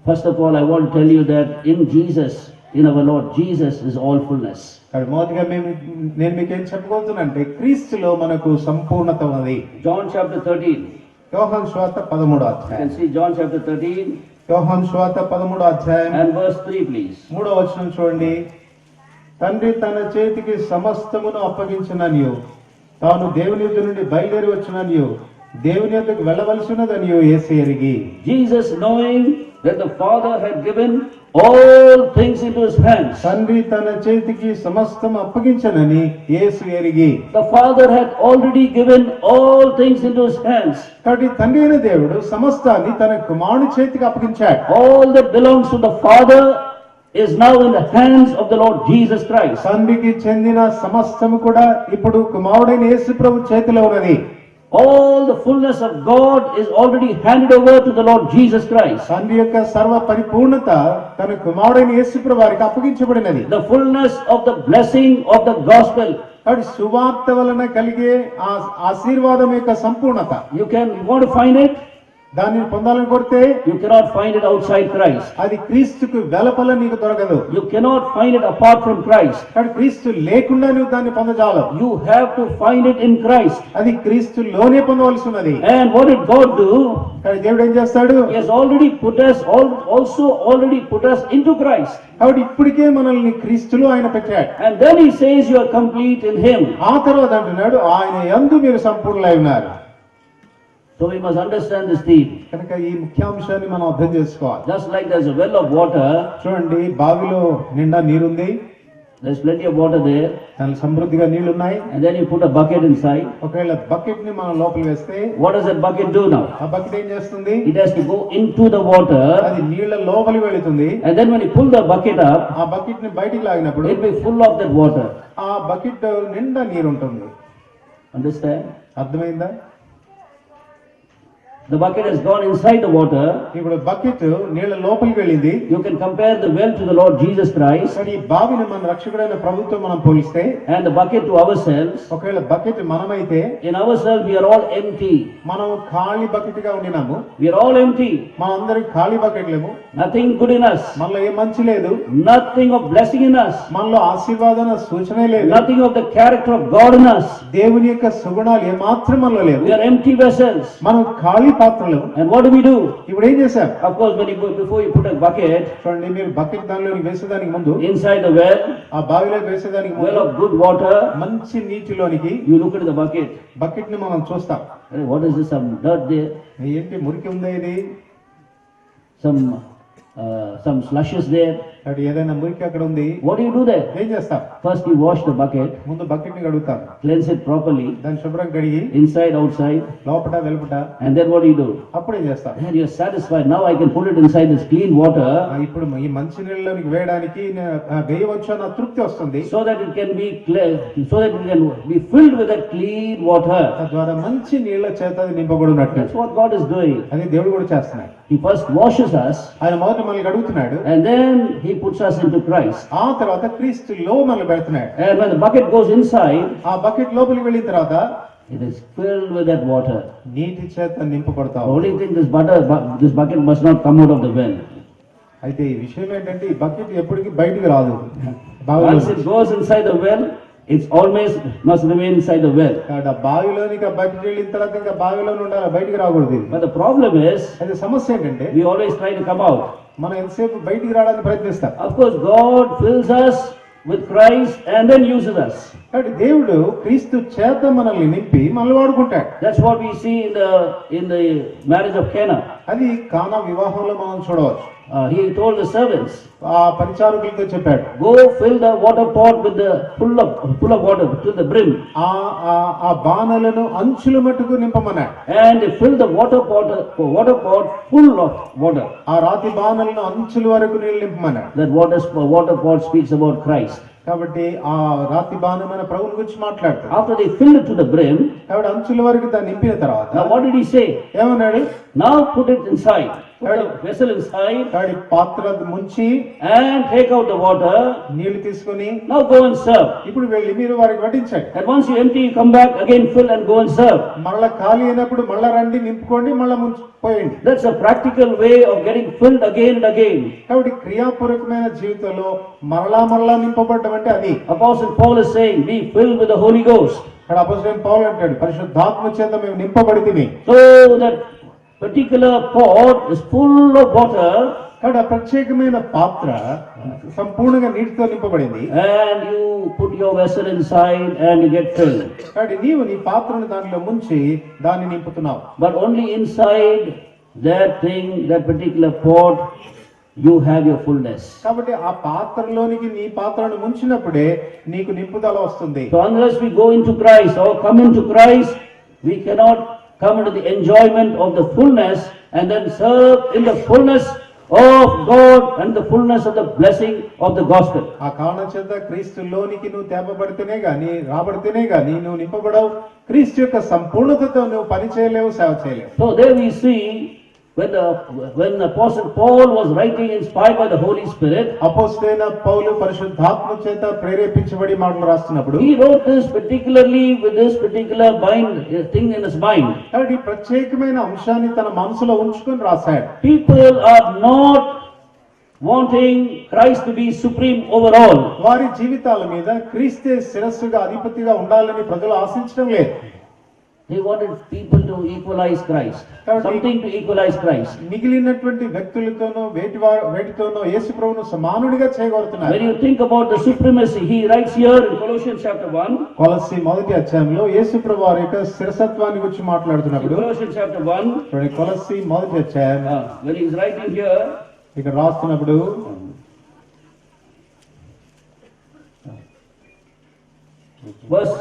First of all, I want to tell you that in Jesus, in our Lord Jesus is all fullness. కాబట్టి మొదటిగా నేను మీకు ఏం చెప్పబోతున్నానంటే క్రీస్తులో మనకు సంపూర్ణత ఉన్నది. John chapter 13. యోహాను సువార్త 13వ You అధ్యాయం. can see John chapter 13 యోహాను సువార్త 13వ అధ్యాయం and verse 3 please. 3వ వచనం చూడండి. తండ్రి తన చేతికి సమస్తమును అప్పగించిననియు తాను దేవుని యొద్ద నుండి బయలుదేరి వచ్చిననియు దేవుని యొద్దకు వెళ్ళవలసినదనియు యేసు ఎరిగి. Jesus knowing that the Father had given all things into his hands. తండ్రి తన చేతికి సమస్తం అప్పగించనని యేసు ఎరిగి. The Father had already given all things into his hands. కాబట్టి తండ్రి అయిన దేవుడు సమస్తాన్ని తన కుమారుని చేతికి అప్పగించాడు. All that belongs to the Father is now in the hands of the Lord Jesus Christ. తండ్రికి చెందిన సమస్తము కూడా ఇప్పుడు కుమారుడైన యేసు ప్రభు చేతిలో ఉన్నది. All the fullness of God is already handed over to the Lord Jesus Christ. తండ్రి యొక్క సర్వ పరిపూర్ణత తన కుమారుడైన యేసుప్రభు వారికి అప్పగించబడినది. The fullness of the blessing of the gospel. కాబట్టి సువార్త వలన కలిగే ఆ ఆశీర్వాదం యొక్క సంపూర్ణత You want to find it? దాన్ని పొందాలని కోరితే You cannot find it outside Christ. అది క్రీస్తుకు వెలుపల నీకు దొరకదు. You cannot find it apart from Christ. కాబట్టి క్రీస్తు లేకుండా నువ్వు దాన్ని పొందజాలవు. You have to find it in Christ. అది క్రీస్తులోనే పొందవలసి ఉన్నది. And what did God do? కానీ దేవుడు ఏం చేస్తాడు? He has already put us into Christ. కాబట్టి ఇప్పటికే మనల్ని క్రీస్తులో ఆయన పెట్టాడు. And then he says you are complete in him. ఆ తర్వాత అంటున్నాడు ఆయన యందు మీరు సంపూర్ణులై ఉన్నారు. So we must understand this theme. కనుక ఈ ముఖ్యాంశాన్ని మనం అర్థం చేసుకోవాలి. Just like there's a well of water, చూడండి, బావిలో నిండా నీరుంది, there's plenty of water there, దాని సమృద్ధిగా నీళ్లు ఉన్నాయి. and then you put a bucket inside. ఒకవేళ బకెట్ ని మనం లోపల వేస్తే What does that bucket do now? ఆ బకెట్ ఏం చేస్తుంది? It has to go into the water, అది నీళ్ల లోపలికి వెళుతుంది. and then when you pull the bucket up, ఆ బకెట్ ని బయటికి లాగినప్పుడు it will be full of that water. ఆ బకెట్ నిండా నీరు ఉంటుంది. Understand? అర్థమైందా? The bucket has gone inside the water. ఇప్పుడు బకెట్ నీళ్ల లోపలికి వెళ్ళింది. You can compare the well to the Lord Jesus Christ కానీ ఈ బావిని మన రక్షకుడైన ప్రభుత్వం మనం పోలిస్తే, and the bucket to ourselves. ఒకవేళ బకెట్ మనమైతే In ourselves we are all empty. మనం ఖాళీ బకెట్ గా ఉండినాము. We are all empty. మనందరికి ఖాళీ బకెట్లేము. Nothing good in us. మనలో ఏ మంచి లేదు. Nothing of blessing in us. మనలో ఆశీర్వాదన సూచనే లేదు. Nothing of the character of God in us. దేవుని యొక్క సుగుణాలు ఏమాత్రం మనలో లేవు. We are empty vessels. మనం ఖాళీ పాత్రలు. And what do? ఇప్పుడు ఏం చేశాం? Of course, before you put a bucket చూడండి, మీరు బకెట్ దానిలోకి వేసేదానికి ముందు, inside the well, ఆ బావిలోకి వేసేదానికి well ముందు of good water, మంచి నీటిలోనికి you look at the bucket. Bucket ని మనం చూస్తాం. Hey, what is this? Some dirt there, ఏంటి మురికి ఉందా ఇది? some slushes there. అటు ఏదైనా మురికి అక్కడ ఉంది. What do you do there? ఏం చేస్తాం? First you wash the bucket, ముందు బకెట్ ని కడుగుతాం, cleanse it properly, దాన్ని శుభ్రం కడిగి inside, outside, లోపట వెలుపట. and then what do? అప్పుడు ఏం చేస్తాం? Then you are satisfied. Now I can put it inside this clean water, ఇప్పుడు ఈ మంచి నీళ్ళలోనికి వేయడానికి వేయవచ్చు అన్న తృప్తి వస్తుంది. so that it can be clear, so that it can be filled with that clean water. తద్వారా మంచి నీళ్ళ చేత అది నింపబడినట్టు. That's what God is doing. అది దేవుడు కూడా చేస్తున్నాడు. He first washes us, ఆయన మొదట మనల్ని కడుగుతున్నాడు, and then he puts us into Christ. ఆ తర్వాత క్రీస్తులో మనల్ని పెడుతున్నాడు. And when the bucket goes inside, ఆ బకెట్ లోపలికి వెళ్ళిన తర్వాత it is filled with that water. నీటి చేత The నింపబడతావు. only thing, this bucket must not come out of the well. అయితే ఈ విషయం ఏంటంటే ఈ బకెట్ ఎప్పటికీ బయటికి రాదు. బావిలో Once it goes inside the well, it's always must remain inside the well. కాబట్టి ఆ బావిలోనికి ఆ బకెట్ వెళ్ళిన తర్వాత ఇంకా బావిలో ఉండాలి, బయటికి రాకూడదు. But the problem is, అయితే సమస్య ఏంటంటే we always try to come out. మనం ఎంతసేపు బయటికి రావడానికి ప్రయత్నిస్తాం. Of course, God fills us with Christ and then uses us. కాబట్టి దేవుడు క్రీస్తు చేత మనల్ని నింపి మనల్ని వాడుకుంటాడు. That's what we see in the marriage of Cana. అది కానా వివాహంలో మనం చూడవచ్చు. He told the servants, ఆ పరిచారకులతో చెప్పాడు, go fill the water pot with the full of water to the brim. ఆ బాణలను అంచుల మట్టుకు నింపమన్నాడు. And they filled the water pot full of water. ఆ రాతి బాణలను అంచుల వరకు నీళ్ళు నింపమన్నాడు. That water pot speaks about Christ. కాబట్టి ఆ రాతి బాణమైన ప్రభువుని గురించి మాట్లాడుతాడు. After they filled it to the brim, కాబట్టి అంచుల వరకు దాన్ని నింపిన తర్వాత now what did he say? ఏమన్నాడు? Now put it inside. Put the vessel inside కాబట్టి పాత్ర ముంచి and take out the water. నీళ్లు తీసుకొని Now go and serve. ఇప్పుడు వెళ్ళి మీరు వారికి వడ్డించండి. And once you empty, you come back again, fill and go and serve. మళ్ళా ఖాళీ అయినప్పుడు మళ్ళా రండి, నింపుకోండి, మళ్ళా పోయండి. That's a practical way of getting filled again and again. కాబట్టి క్రియాపూర్వకమైన జీవితంలో మరలా నింపబడడం అంటే అది. Apostle Paul is saying, be filled with the Holy Ghost. ఇక్కడ అపోస్తలుడైన పౌలు అంటాడు, పరిశుద్ధాత్మ చేత మేము నింపబడితిమి. So that particular pot is full of water. కాబట్టి ఆ ప్రత్యేకమైన పాత్ర సంపూర్ణంగా నీటితో నింపబడింది. And you put your vessel inside and you get filled. కాబట్టి నీవు నీ పాత్రను దానిలో ముంచి దాన్ని నింపుతున్నావు. But only inside that thing, that particular pot, you have your fullness. కాబట్టి ఆ పాత్రలోనికి నీ పాత్రను ముంచినప్పుడే నీకు నింపుదల వస్తుంది. So unless we go into Christ or come into Christ, we cannot come into the enjoyment of the fullness and then serve in the fullness of God and the fullness of the blessing of the gospel. ఆ కారణం చేత క్రీస్తులోనికి నువ్వు తేపబడితేనే గాని రాబడితేనే గాని నువ్వు నింపబడవు. క్రీస్తు యొక్క సంపూర్ణతతో నువ్వు పని చేయలేవు, సేవ చేయలేవు. So there we see when Apostle Paul was writing inspired by the Holy Spirit, అపోస్తలుడైన పౌలు పరిశుద్ధాత్మ చేత ప్రేరేపించబడి మాటలు రాస్తున్నప్పుడు he wrote this particularly with this particular thing in his mind. కాబట్టి ఈ ప్రత్యేకమైన అంశాన్ని తన మనసులో ఉంచుకొని రాశాడు. People are not wanting Christ to be supreme over all. వారి జీవితాల మీద క్రీస్తే శిరస్సుగా అధిపతిగా ఉండాలని ప్రజలు ఆశించడం లేదు. They wanted people to equalize Christ, something to equalize Christ. మిగిలినటువంటి వ్యక్తులతోనో వేటితోనో యేసు ప్రభువును సమానుడిగా చేయగోరుతున్నారు. When you think about the supremacy, he writes here in Colossians chapter 1. కొలస్సీ మొదటి అధ్యాయంలో యేసు ప్రభు వారి యొక్క శిరసత్వాన్ని గురించి మాట్లాడుతున్నప్పుడు Colossians chapter 1. చూడండి, కొలస్సీ మొదటి అధ్యాయం When he is writing here, ఇక్కడ రాస్తున్నప్పుడు verse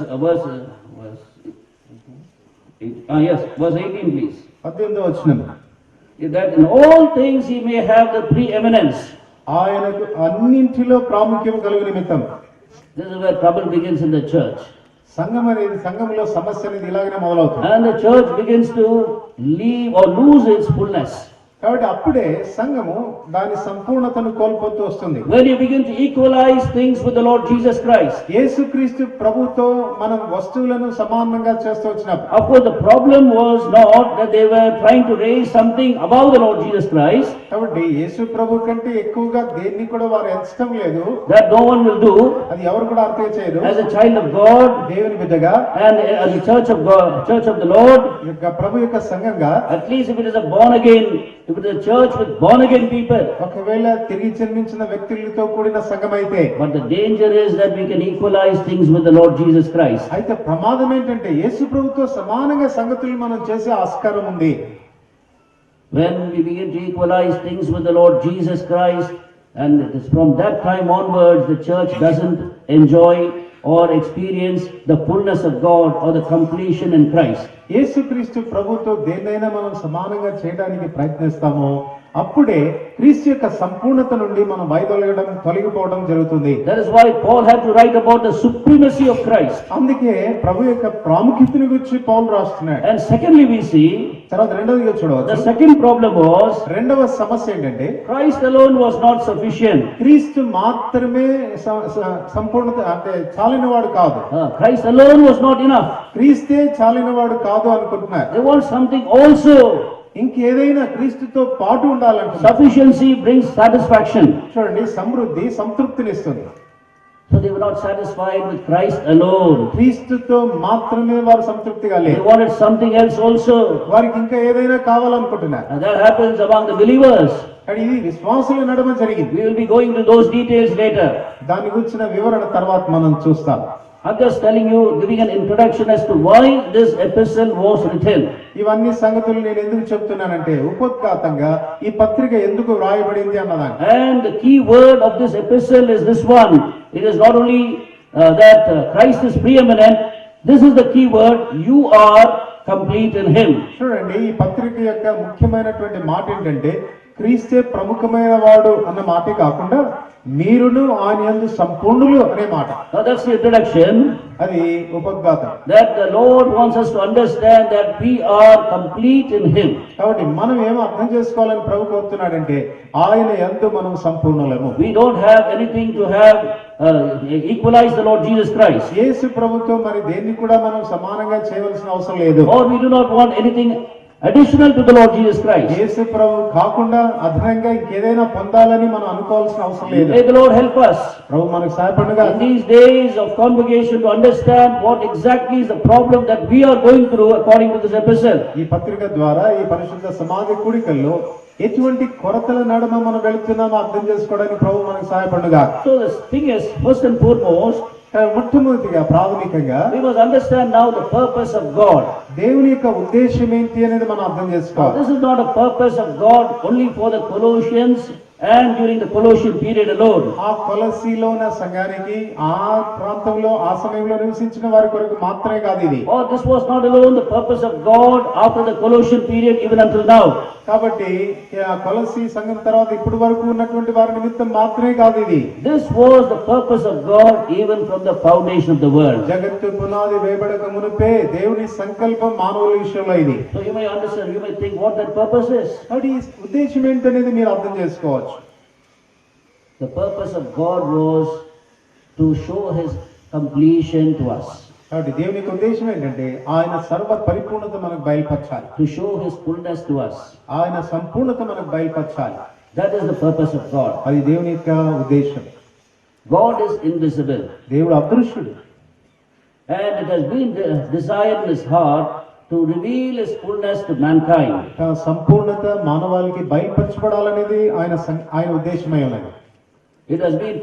18 please. 18వ వచనం, That in all things he may have the preeminence. ఆయనకు అన్నింటిలో ప్రాముఖ్యం కలుగు నిమిత్తం. This is where trouble begins in the church. సంఘంలో సమస్య అనేది ఇలాగనే మొదలవుతుంది. And the church begins to leave or lose its fullness. కాబట్టి అప్పుడే సంఘము దాని సంపూర్ణతను కోల్పోతూ వస్తుంది. When you begin to equalize things with the Lord Jesus Christ. యేసుక్రీస్తు ప్రభుతో మనం వస్తువులను సమానంగా చేస్తూ వచ్చినప్పుడు, Of course, the problem was not that they were trying to raise something above the Lord Jesus Christ. కాబట్టి యేసు ప్రభు కంటే ఎక్కువగా దేన్ని కూడా వారు ఎంచడం లేదు. That no one will do. అది ఎవరు కూడా అర్థం చేయరు. As a child of God దేవుని బిడ్డగా and as a church of God, church of the Lord, ప్రభు యొక్క సంఘంగా, at least if it is a born again, if it is a church with born again people. ఒకవేళ తిరిగి జన్మించిన వ్యక్తులతో కూడిన సంఘం అయితే, But the danger is that we can equalize things with the Lord Jesus Christ. అయితే ప్రమాదం ఏంటంటే యేసు ప్రభుతో సమానంగా సంగతులు మనం చేసే ఆస్కారం ఉంది. When we begin to equalize things with the Lord Jesus Christ, and it is from that time onwards the church doesn't enjoy or experience the fullness of God or the completion in Christ. యేసుక్రీస్తు ప్రభుతో దేన్నైనా మనం సమానంగా చేయడానికి ప్రయత్నిస్తామో అప్పుడే క్రీస్తు యొక్క సంపూర్ణత నుండి మనం తొలగిపోవడం జరుగుతుంది. That is why Paul had to write about the supremacy of Christ. అందుకే ప్రభు యొక్క ప్రాముఖ్యతను గురించి పౌలు రాస్తున్నాడు. And secondly we see, తర్వాత రెండవదిగా the చూడవచ్చు, second problem was రెండవ సమస్య ఏంటంటే Christ alone was not sufficient. క్రీస్తు మాత్రమే సంపూర్ణత అంటే చాలినవాడు కాదు. Christ alone was not enough. క్రీస్తే చాలినవాడు కాదు అనుకుంటున్నారు. They want something also. ఇంకేదైనా క్రీస్తుతో పాటు ఉండాలంటున్నారు. Sufficiency brings satisfaction. చూడండి, సమృద్ధి సంతృప్తినిస్తుంది. So they were not satisfied with Christ alone. క్రీస్తుతో మాత్రమే వారు సంతృప్తిగా They లేరు. wanted something else also. వారికి ఇంకా ఏదైనా కావాలనుకుంటున్నారు. And that happens among the believers. కానీ ఇది విశ్వాసుల నడుమ జరిగింది. We will be going to those details later. దాని గురించిన వివరణ తర్వాత మనం చూస్తాం. I'm just telling you, giving an introduction as to why this epistle was written. ఇవన్నీ సంగతులు నేను ఎందుకు చెప్తున్నానంటే ఉపోద్ఘాతంగా ఈ పత్రిక ఎందుకు వ్రాయబడింది అన్నదాన్ని. And the key word of this epistle is this one. It is not only that Christ is preeminent. This is the key word. You are complete in Him. చూడండి, ఈ పత్రిక యొక్క ముఖ్యమైనటువంటి మాట ఏంటంటే క్రీస్తే ప్రముఖమైన వాడు అన్న మాటే కాకుండా మీరును ఆయన యందు సంపూర్ణులు అనే మాట. Now that's the introduction. అది ఉపోద్ఘాతం. That the Lord wants us to understand that we are complete in Him. కాబట్టి మనం ఏం అర్థం చేసుకోవాలని ప్రభు కోరుతున్నాడంటే ఆయన యందు మనం సంపూర్ణులము. We don't have anything to have equalize the Lord Jesus Christ. యేసు ప్రభుతో మరి దేన్ని కూడా మనం సమానంగా చేయవలసిన అవసరం లేదు. Or we do not want anything additional to the Lord Jesus Christ. యేసు ప్రభు కాకుండా అదనంగా ఇంకేదైనా పొందాలని మనం అనుకోవాల్సిన అవసరం లేదు. May the Lord help us ప్రభు మనకు సహాయపడుగా in these days of convocation to understand what exactly is the problem that we are going through according to this epistle. ఈ పత్రిక ద్వారా ఈ పరిశుద్ధ సమాధి కూడికల్లో ఎటువంటి కొరతల నడుమ మనం వెళుతున్నామో అర్థం చేసుకోవడానికి ప్రభు మనకు సహాయపడుగా. So the thing is, first and foremost, మొట్టమొదటిగా ప్రాథమికంగా we must understand now the purpose of God. దేవుని యొక్క ఉద్దేశం ఏంటి అనేది మనం అర్థం Now, చేసుకోవాలి. this is not a purpose of God only for the Colossians and during the Colossian period alone. ఆ కొలసీలో ఉన్న సంఘానికి ఆ ప్రాంతంలో ఆ సమయంలో నివసించిన వారి కొరకు మాత్రమే కాదు ఇది. Or this was not alone the purpose of God after the Colossian period even until now. కాబట్టి ఆ కొలసీ సంఘం తర్వాత ఇప్పటి వరకు ఉన్నటువంటి వారి నిమిత్తం మాత్రమే కాదు ఇది. This was the purpose of God even from the foundation of the world. జగత్తు పునాది వేయబడక మునుపే దేవుని సంకల్పం మానవుల విషయంలో ఇది. So you may understand, you may think what that purpose is. కాబట్టి ఈ ఉద్దేశం ఏంటనేది మీరు అర్థం చేసుకోవచ్చు. The purpose of God was to show His completion to us, కాబట్టి దేవుని యొక్క ఉద్దేశం ఏంటంటే ఆయన సర్వ పరిపూర్ణత మనకు బయలుపరచాలి. to show His fullness to us. ఆయన సంపూర్ణత మనకు బయలుపరచాలి. That is the purpose of God. అది దేవుని యొక్క ఉద్దేశం. God is invisible, దేవుడు అదృశ్యుడు. and it has been desired in His heart to reveal His fullness to mankind. తన సంపూర్ణత మానవాళికి బయలుపరచబడాలనేది ఆయన ఉద్దేశమై ఉన్నది. It has been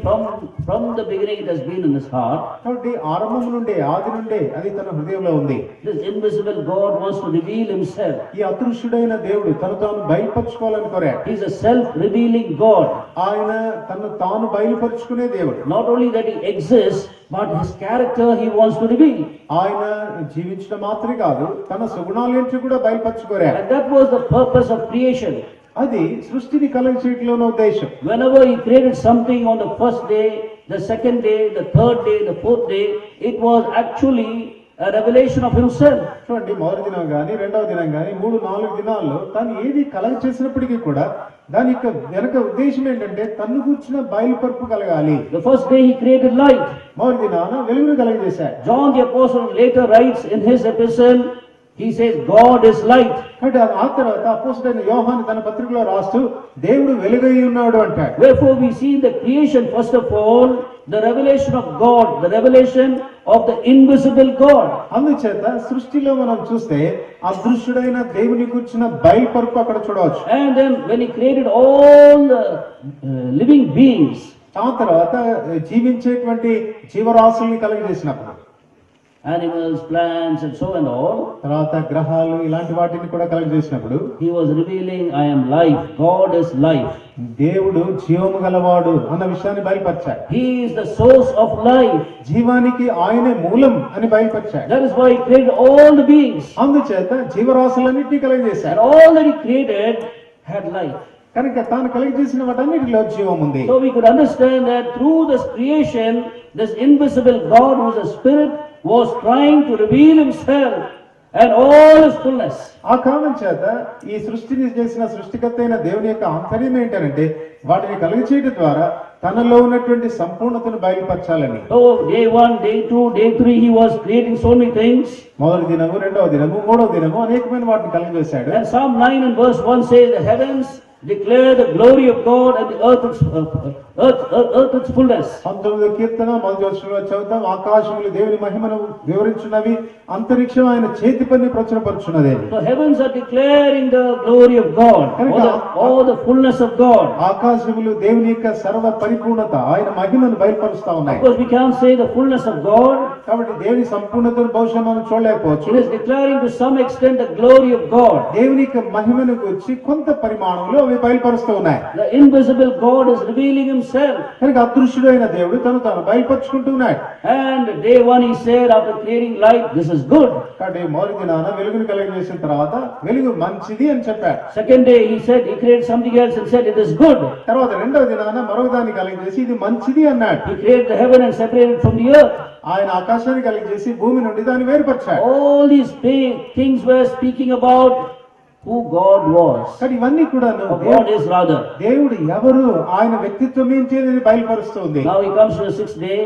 from the beginning, it has been in His heart. కాబట్టి ఆరంభం నుండే ఆది నుండే అది తన హృదయంలో ఉంది. This invisible God wants to reveal Himself. ఈ అదృశ్యుడైన దేవుడు తను తాను బయలుపరచుకోవాలని కోరాడు. He is a self-revealing God. ఆయన తను తాను బయలుపరుచుకునే దేవుడు. Not only that He exists, but His character He wants to reveal. ఆయన జీవించడం మాత్రమే కాదు తన సుగుణాలేంటి కూడా బయలుపరచుకోరాడు. And that was the purpose of creation. అది సృష్టిని కలగచేయటంలోని ఉద్దేశం. Whenever He created something on the first day, the second day, the third day, the fourth day, it was actually a revelation of Himself. చూడండి, మొదటి దినం కానీ రెండవ దినం కానీ 3-4 దినాల్లో తను ఏది కలగ చేసినప్పటికీ కూడా దాని యొక్క వెనక ఉద్దేశం ఏంటంటే తన్ను కూర్చున్న బయలుపరుపు కలగాలి. The first day He created light. మొదటి దినాన వెలుగును కలగజేశాడు. John the Apostle later writes in his epistle, he says, God is light. కాబట్టి ఆ తర్వాత అపోస్తలుడైన యోహాను తన పత్రికలో రాస్తూ దేవుడు వెలుగై ఉన్నాడు అంటాడు. Wherefore we see in the creation, first of all, the revelation of God, the revelation of the invisible God. అందుచేత సృష్టిలో మనం చూస్తే అదృశ్యుడైన దేవుని కూర్చున్న బయలుపరుపు అక్కడ చూడవచ్చు. And then when He created all the living beings, ఆ తర్వాత జీవించేటువంటి జీవరాశుల్ని కలగజేసినప్పుడు animals, plants and so and all, తర్వాత గ్రహాలు ఇలాంటి వాటిని కూడా కలగజేసినప్పుడు He was revealing, I am life. God is life. దేవుడు జీవము గలవాడు అన్న విషయాన్ని బయలుపరిచాడు. He is the source of life. జీవానికి ఆయనే మూలం అని బయలుపరిచాడు. That is why He created all the beings. అందుచేత జీవరాశులన్నింటినీ And కలగజేశాడు. all that He created had life. కనుక తాను కలగజేసిన వాటన్నిటిలో జీవం ఉంది. So we could understand that through this creation, this invisible God who is a spirit was trying to reveal Himself and all His fullness. ఆ కారణం చేత ఈ సృష్టిని చేసిన సృష్టికర్త అయిన దేవుని యొక్క ఆంతర్యం ఏంటంటే వాటిని కలుగచేయడం ద్వారా తనలో ఉన్నటువంటి సంపూర్ణతను బయలుపరచాలని. So day 1, day 2, day 3, He was creating so many things. మొదటి దినము, రెండవ దినము, మూడవ దినము అనేకమైన వాటిని కలుగజేశాడు. And Psalm 9 and verse 1 says, the heavens declare the glory of God and the earth its fullness. 19వ కీర్తన మొదటి వచనంలో చదువుతాం, ఆకాశములు దేవుని మహిమను వివరించున్నవి, అంతరిక్షం ఆయన చేతి పని ప్రచురపరుచున్నది. So heavens are declaring the glory of God, all the fullness of God. ఆకాశములు దేవుని యొక్క సర్వ పరిపూర్ణత ఆయన మహిమను బయలుపరుస్తా Of ఉన్నాయి. course we can't say the fullness of God. కాబట్టి దేవుని సంపూర్ణతను బహుశా మనం చూడలేకపోవచ్చు. It is declaring to some extent the glory of God. దేవుని యొక్క మహిమను గురించి కొంత పరిమాణంలో అవి బయలుపరుస్తూ ఉన్నాయి. The invisible God is revealing Himself. కనుక అదృశ్యుడైన దేవుడు తను తాను బయలుపరుచుకుంటున్నాడు. And day 1 He said, after creating light, this is good. కాబట్టి మొదటి దినాన వెలుగును కలుగజేసిన తర్వాత వెలుగు మంచిది అని చెప్పాడు. Second day He said, He created something else and said, it is good. తర్వాత రెండవ దినాన మరొక దాన్ని కలిగజేసి ఇది మంచిది అన్నాడు. He created the heaven and separated it from the earth. ఆయన ఆకాశాన్ని కలిగజేసి భూమి నుండి దాన్ని వేరుపరిచాడు. All these things were speaking about who God was. కానీ ఇవన్నీ కూడా Or God is rather. దేవుడు ఎవరు, ఆయన వ్యక్తిత్వం ఏంటి అనేది బయలుపరుస్తుంది. Now He comes to the 6th day.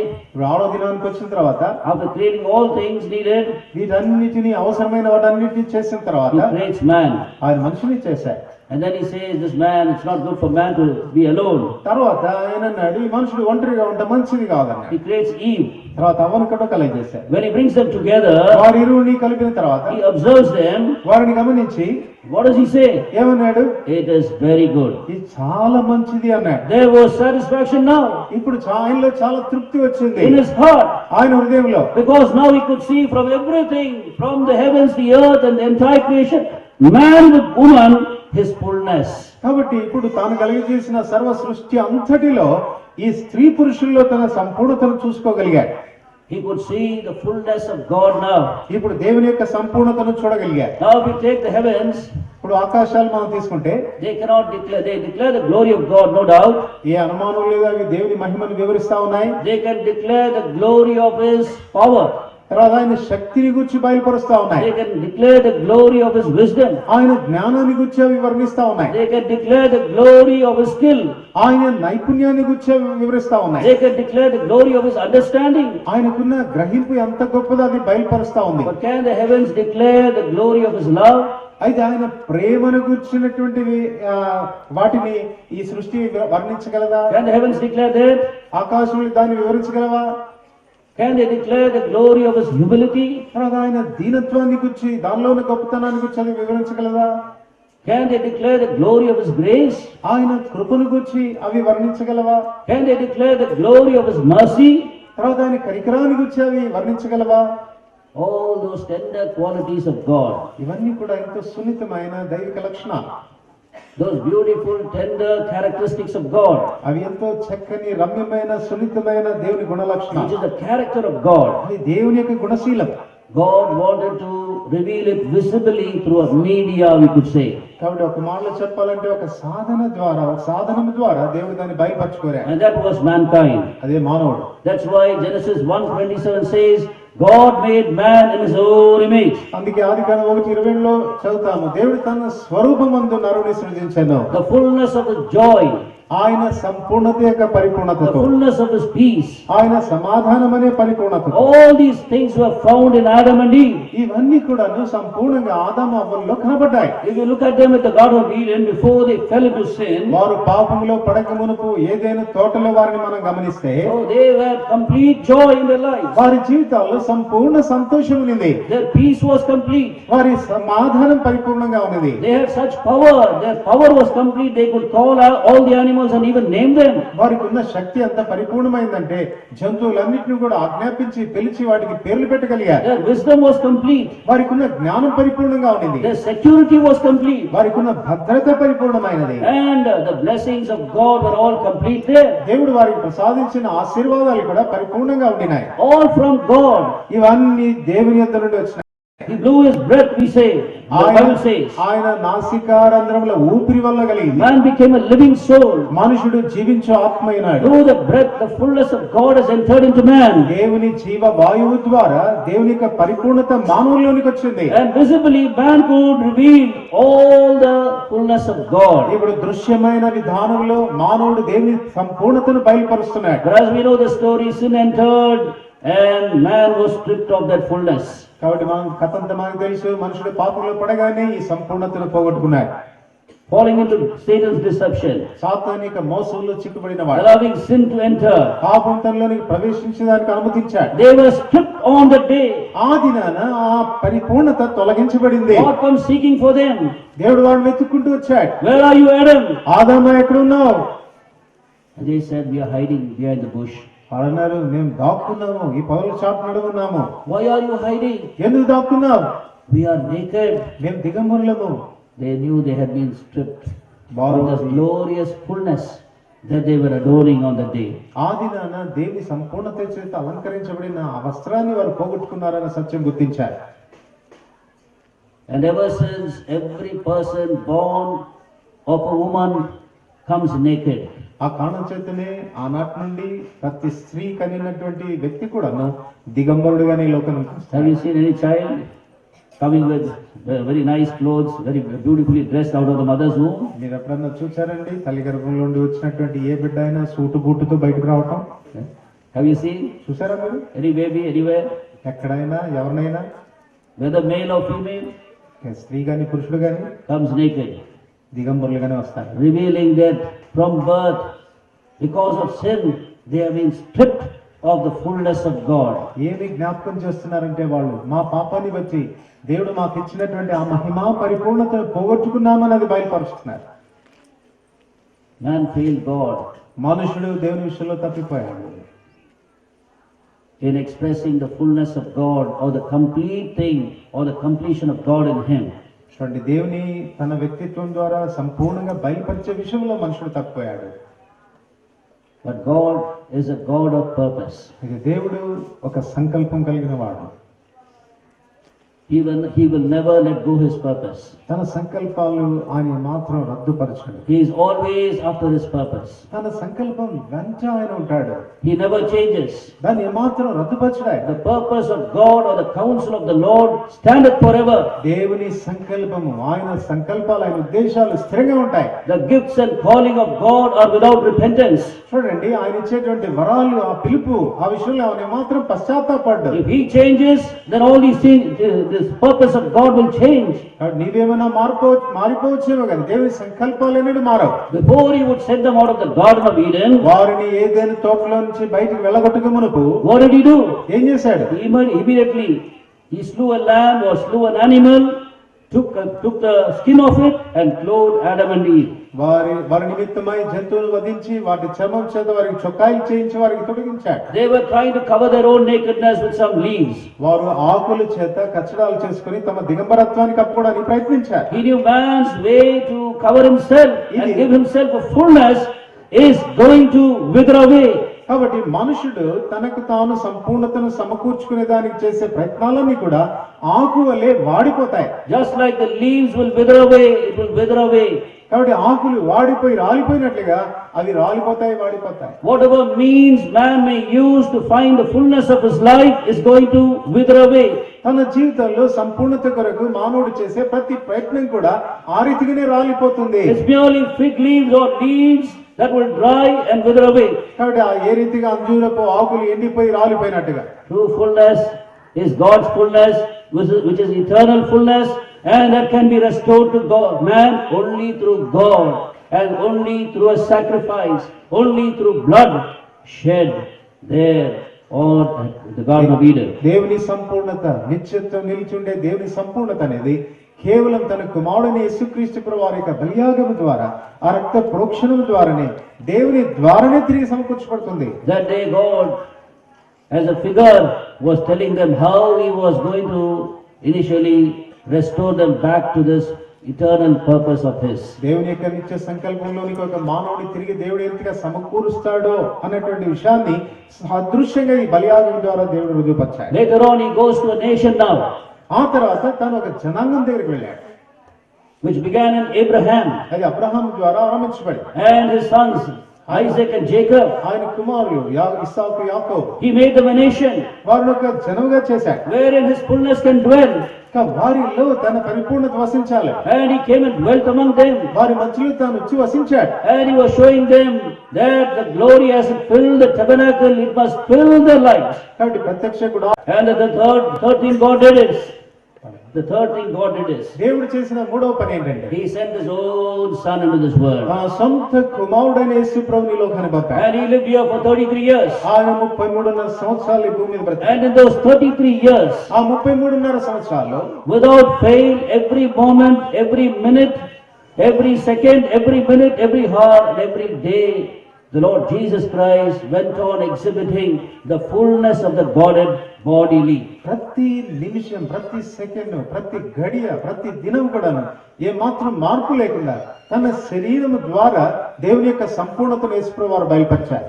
Ravana దినానికి వచ్చిన తర్వాత After creating all things needed, వీటన్నిటిని అవసరమైన వాటన్నిటిని చేసిన తర్వాత He creates man. ఆయన మనిషిని చేశాడు. And then He says, this man, it's not good for man to be alone. తర్వాత ఆయన అన్నాడు, ఈ మనుషుడు ఒంటరిగా ఉంటే మంచిది కాదన్నాడు. He creates Eve. తర్వాత అవ్వను కూడా కలగజేశారు. When he brings them together, వారి ఇరువుని కలిపిన తర్వాత he observes them. వారిని గమనించి What does he say? ఏమన్నాడు? It is very good. ఇది చాలా మంచిది అన్నాడు. There was satisfaction now ఇప్పుడు ఆయనలో చాలా తృప్తి వచ్చింది in his heart, ఆయన హృదయంలో. because now he could see from everything, from the heavens, the earth, and the entire creation, man with woman, his fullness. కాబట్టి ఇప్పుడు తాను కలిగజేసిన సర్వ సృష్టి అంతటిలో ఈ స్త్రీ పురుషుల్లో తన సంపూర్ణతను చూసుకోగలిగాడు. He could see the fullness of God now. ఇప్పుడు దేవుని యొక్క సంపూర్ణతను చూడగలిగాడు. Now if we take the heavens, ఇప్పుడు ఆకాశాలు మనం తీసుకుంటే they declare the glory of God, no doubt. ఏ అనుమానం లేదు, అవి దేవుని మహిమను వివరిస్తా ఉన్నాయి. They can declare the glory of his power. తర్వాత ఆయన శక్తిని గురించి బయలుపరుస్తా ఉన్నాయి. They can declare the glory of his wisdom. ఆయన జ్ఞానాన్ని గురించి అవి వర్ణిస్తా ఉన్నాయి. They can declare the glory of his skill. ఆయన నైపుణ్యాన్ని గురించి అవి వివరిస్తా ఉన్నాయి. They can declare the glory of his understanding. ఆయనకున్న గ్రహింపు ఎంత గొప్పదో అది బయలుపరుస్తా ఉంది. But can the heavens declare the glory of his love? అయితే ఆయన ప్రేమను గురించినటువంటివి వాటిని ఈ సృష్టి వర్ణించగలదా? Can the heavens declare that? ఆకాశములు దాన్ని వివరించగలవా? Can they declare the glory of his humility? తర్వాత ఆయన దీనత్వాన్ని గురించి, దానిలో ఉన్న గొప్పతనాన్ని గురించి అది వివరించగలదా? Can they declare the glory of his grace? ఆయన కృపను గురించి అవి వర్ణించగలవా? Can they declare the glory of his mercy? తర్వాత ఆయన కరికరాన్ని గురించి అవి వర్ణించగలవా? All those tender qualities of God, ఇవన్నీ కూడా ఎంతో సున్నితమైన దైవిక లక్షణాలు. those beautiful tender characteristics of God, అవి ఎంతో చక్కని రమ్యమైన సున్నితమైన దేవుని గుణ లక్షణాలు. which is the character of God. అది దేవుని యొక్క గుణశీలం. God wanted to reveal it visibly through a media, we could say. కాబట్టి ఒక మాటలో చెప్పాలంటే ఒక సాధనం ద్వారా దేవుడు దాన్ని బయలుపరచుకోరాడు. And that was mankind. అదే మానవుడు. That's why Genesis 1:27 says, God made man in his own image. అందుకే ఆదికాండం 1:20లో చదువుతాము, దేవుడు తన స్వరూపమందు నరుని సృజించెను. The fullness of his joy, ఆయన సంపూర్ణత యొక్క the పరిపూర్ణతతో, fullness of his peace. ఆయన సమాధానం అనే పరిపూర్ణతతో, All these things were found in Adam and Eve. ఇవన్నీ కూడా సంపూర్ణంగా ఆదాము అవ్వల్లో కనబడ్డాయి. If you look at them at the Garden of Eden before they fell into sin, వారు పాపములో పడక మునుపు ఏదైనా తోటలో వారిని మనం గమనిస్తే oh, they were complete joy in their lives. వారి జీవితాల్లో సంపూర్ణ సంతోషం ఉన్నది. Their peace was complete. వారి సమాధానం పరిపూర్ణంగా ఉన్నది. They had such power. Their power was complete. They could call out all the animals and even name them. వారికి ఉన్న శక్తి అంత పరిపూర్ణమైందంటే జంతువులన్నిటిని కూడా ఆజ్ఞాపించి పిలిచి వాటికి పేర్లు పెట్టగలిగారు. Their wisdom was complete. వారికి ఉన్న జ్ఞానం పరిపూర్ణంగా ఉన్నది. Their security was complete. వారికి ఉన్న భద్రత పరిపూర్ణమైనది. And the blessings of God were all complete there. దేవుడు వారికి ప్రసాదించిన ఆశీర్వాదాలు కూడా పరిపూర్ణంగా ఉండినాయి. All from God. ఇవన్నీ దేవుని యొద్ద నుండి వచ్చినాయి. He blew his breath, we say. The Bible says. ఆయన నాసికారంధ్రముల ఊపిరి వల్ల కలిగింది. Man became a living soul. మనుషుడు జీవించు ఆత్మ అయినాడు. Through the breath, the fullness of God has entered into man. దేవుని జీవ వాయువు ద్వారా దేవుని యొక్క పరిపూర్ణత మానవుల్లోనికి వచ్చింది. And visibly man could reveal all the fullness of God. ఇప్పుడు దృశ్యమైన విధానంలో మానవుడు దేవుని సంపూర్ణతను బయలుపరుస్తున్నాడు. But as we know the story, sin entered and man was stripped of that fullness. కాబట్టి మనం కథంతా మనకు తెలుసు, మనుషుడు పాపంలో పడగానే ఈ సంపూర్ణతను పోగొట్టుకున్నాడు. Falling into Satan's deception, సాతాను యొక్క మోసంలో చిక్కుబడిన వాడు allowing sin to enter. పాపం తనలోనికి ప్రవేశించడానికి అనుమతించాడు. They were stripped on that day. ఆ దినాన ఆ పరిపూర్ణత తొలగించబడింది. God comes seeking for them. దేవుడు వాడిని వెతుక్కుంటూ వచ్చాడు. Where are you, Adam? ఆదాము ఎక్కడున్నావు? And they said, we are hiding behind the bush. వాడు అన్నారు, మేము దాక్కున్నాము, ఈ పొదల చాటు నడుమున్నాము. Why are you hiding? ఎందుకు దాక్కున్నావు? We are naked. మేము దిగంబరులము. They knew they had been stripped వారు of this glorious fullness that they were adoring on that day. ఆ దినాన దేవుని సంపూర్ణత చేత అలంకరించబడిన ఆ వస్త్రాన్ని వారు పోగొట్టుకున్నారన్న సత్యం గుర్తించారు. And ever since, every person born of a woman comes naked. ఆ కారణం చేతనే ఆనాటి నుండి ప్రతి స్త్రీ కనినటువంటి వ్యక్తి కూడాను దిగంబరుడుగానే ఈ లోకానికి Have వస్తాడు. you seen any child coming with very nice clothes, very beautifully dressed out of the mother's womb? మీరు ఎప్పుడన్నా చూసారండి తల్లి గర్భంలో నుండి వచ్చినటువంటి ఏ బిడ్డ అయినా సూటు బూటుతో బయటకు రావటం? Have you seen చూసారా మీరు? any baby anywhere, ఎక్కడైనా ఎవరినైనా, whether male or female, స్త్రీ గాని పురుషుడు గాని comes naked, దిగంబరులుగానే వస్తారు. revealing that from birth, because of sin, they have been stripped of the fullness of God. ఏమి జ్ఞాపకం చేస్తున్నారంటే వాళ్ళు మా పాపాన్ని బట్టి దేవుడు మాకు ఇచ్చినటువంటి ఆ మహిమా పరిపూర్ణతను పోగొట్టుకున్నామని అది బయలుపరుస్తున్నారు. Man failed God మనుషుడు దేవుని విషయంలో తప్పిపోయాడు. in expressing the fullness of God or the complete thing or the completion of God in him. చూడండి, దేవుని తన వ్యక్తిత్వం ద్వారా సంపూర్ణంగా బయలుపరిచే విషయంలో మనుషుడు తప్పిపోయాడు. But God is a God of purpose. ఇది దేవుడు ఒక సంకల్పం కలిగిన వాడు. He will never let go his purpose. తన సంకల్పాలు ఆయన మాత్రం రద్దుపరచడు. He is always after his purpose. తన సంకల్పం వెంట ఆయన ఉంటాడు. He never changes. దాన్ని ఏమాత్రం రద్దుపరచడా. The purpose of God or the counsel of the Lord standeth forever. దేవుని సంకల్పము, ఆయన సంకల్పాలు, ఆయన ఉద్దేశాలు స్థిరంగా ఉంటాయి. The gifts and calling of God are without repentance. చూడండి, ఆయన ఇచ్చేటువంటి వరాలు, ఆ పిలుపు, ఆ విషయంలో ఆయన మాత్రం పశ్చాత్తాపడ్డు. If he changes, then all these things, this purpose of God will change. నీవేమైనా మారిపోవచ్చేమో కానీ దేవుని సంకల్పాలు అనేది మారవు. Before he would send them out of the Garden of Eden, వారిని ఏదైనా తోటలో నుంచి బయటికి వెళ్ళగొట్టుకు మునుపు what did he do? ఏం చేశాడు? Immediately he slew a lamb or slew an animal, took the skin of it and clothed Adam and Eve. వారి నిమిత్తమై జంతువులు వధించి వాటి చర్మం చేత వారికి చొక్కాయిలు చేయించి వారికి తొడిగించాడు. They were trying to cover their own nakedness with some leaves. వారు ఆకుల చేత కచ్చడాలు చేసుకుని తమ దిగంబరత్వాన్ని కప్పుకోవడానికి ప్రయత్నించారు. He knew man's way to cover himself and give himself a fullness is going to wither away. కాబట్టి మనుషుడు తనకు తాను సంపూర్ణతను సమకూర్చుకునే దానికి చేసే ప్రయత్నాలన్నీ కూడా ఆకు వలె వాడిపోతాయి. Just like the leaves will wither away, it will wither away. కాబట్టి ఆకులు వాడిపోయి రాలిపోయినట్లుగా అవి రాలిపోతాయి, వాడిపోతాయి. Whatever means man may use to find the fullness of his life is going to wither away. తన జీవితంలో సంపూర్ణత కొరకు మానవుడు చేసే ప్రతి ప్రయత్నం కూడా ఆ రీతిగానే రాలిపోతుంది. It's merely fig leaves or leaves that will dry and wither away. కాబట్టి ఆ ఏ రీతిగా అంజూరపు ఆకులు ఎండిపోయి రాలిపోయినట్టుగా True fullness is God's fullness, which is eternal fullness, and that can be restored to God, man only through God, and only through a sacrifice, only through blood shed there on the Garden of Eden. దేవుని సంపూర్ణత, నిత్యత్వం నిలిచుండే దేవుని సంపూర్ణత అనేది కేవలం తన కుమారుడైన యేసుక్రీస్తు ప్రభు వారి యొక్క బలియాగం ద్వారా, ఆ రక్త ప్రోక్షణం ద్వారానే, దేవుని ద్వారానే తిరిగి సమకూర్చబడుతుంది. That day God, as a figure, was telling them how he was going to initially restore them back to this eternal purpose of his. దేవుని యొక్క నిత్య సంకల్పంలోనికి ఒక మానవుని తిరిగి దేవుడు ఎంతగా సమకూరుస్తాడో అన్నటువంటి విషయాన్ని సదృశ్యంగా ఈ బలియాగం ద్వారా దేవుడు రుజువుపరిచాడు. Later on he goes to a nation now, ఆ తర్వాత తను ఒక జనాంగం దగ్గరికి వెళ్ళాడు, which began in Abraham అది అబ్రహాం ద్వారా ఆరంభించబడింది. and his sons Isaac and Jacob. ఆయన కుమారులు ఇస్సాకు, యాకోబు, He made them a nation వారిని ఒక జనముగా చేశాడు. wherein his fullness can dwell. వారిలో తన పరిపూర్ణత వసించాలి. And he came and dwelt among them. వారి మధ్యలో తాను వచ్చి వసించాడు. And he was showing them that the glory has filled the tabernacle, it must fill their lives. కాబట్టి ప్రత్యక్షకుడు And the third thing God did is, దేవుడు చేసిన మూడవ పని ఏంటంటే, he sent his own son into this world. తన సొంత కుమారుడైన యేసు ప్రభువుని లోకానికి పంపాడు. And he lived here for 33 years. ఆయన 33.5 సంవత్సరాలు ఈ భూమి మీద బ్రతికాడు. And in those 33 years, ఆ 33.5 సంవత్సరాల్లో without fail, every moment, every minute, every second, every minute, every hour, and every day, the Lord Jesus Christ went on exhibiting the fullness of the Godhead bodily. ప్రతి నిమిషం, ప్రతి second, ప్రతి గడియ, ప్రతి దినం కూడా ఏ మాత్రం మార్పు లేకుండా తన శరీరము ద్వారా దేవుని యొక్క సంపూర్ణతను యేసుప్రభువు వారు బయలుపరిచారు.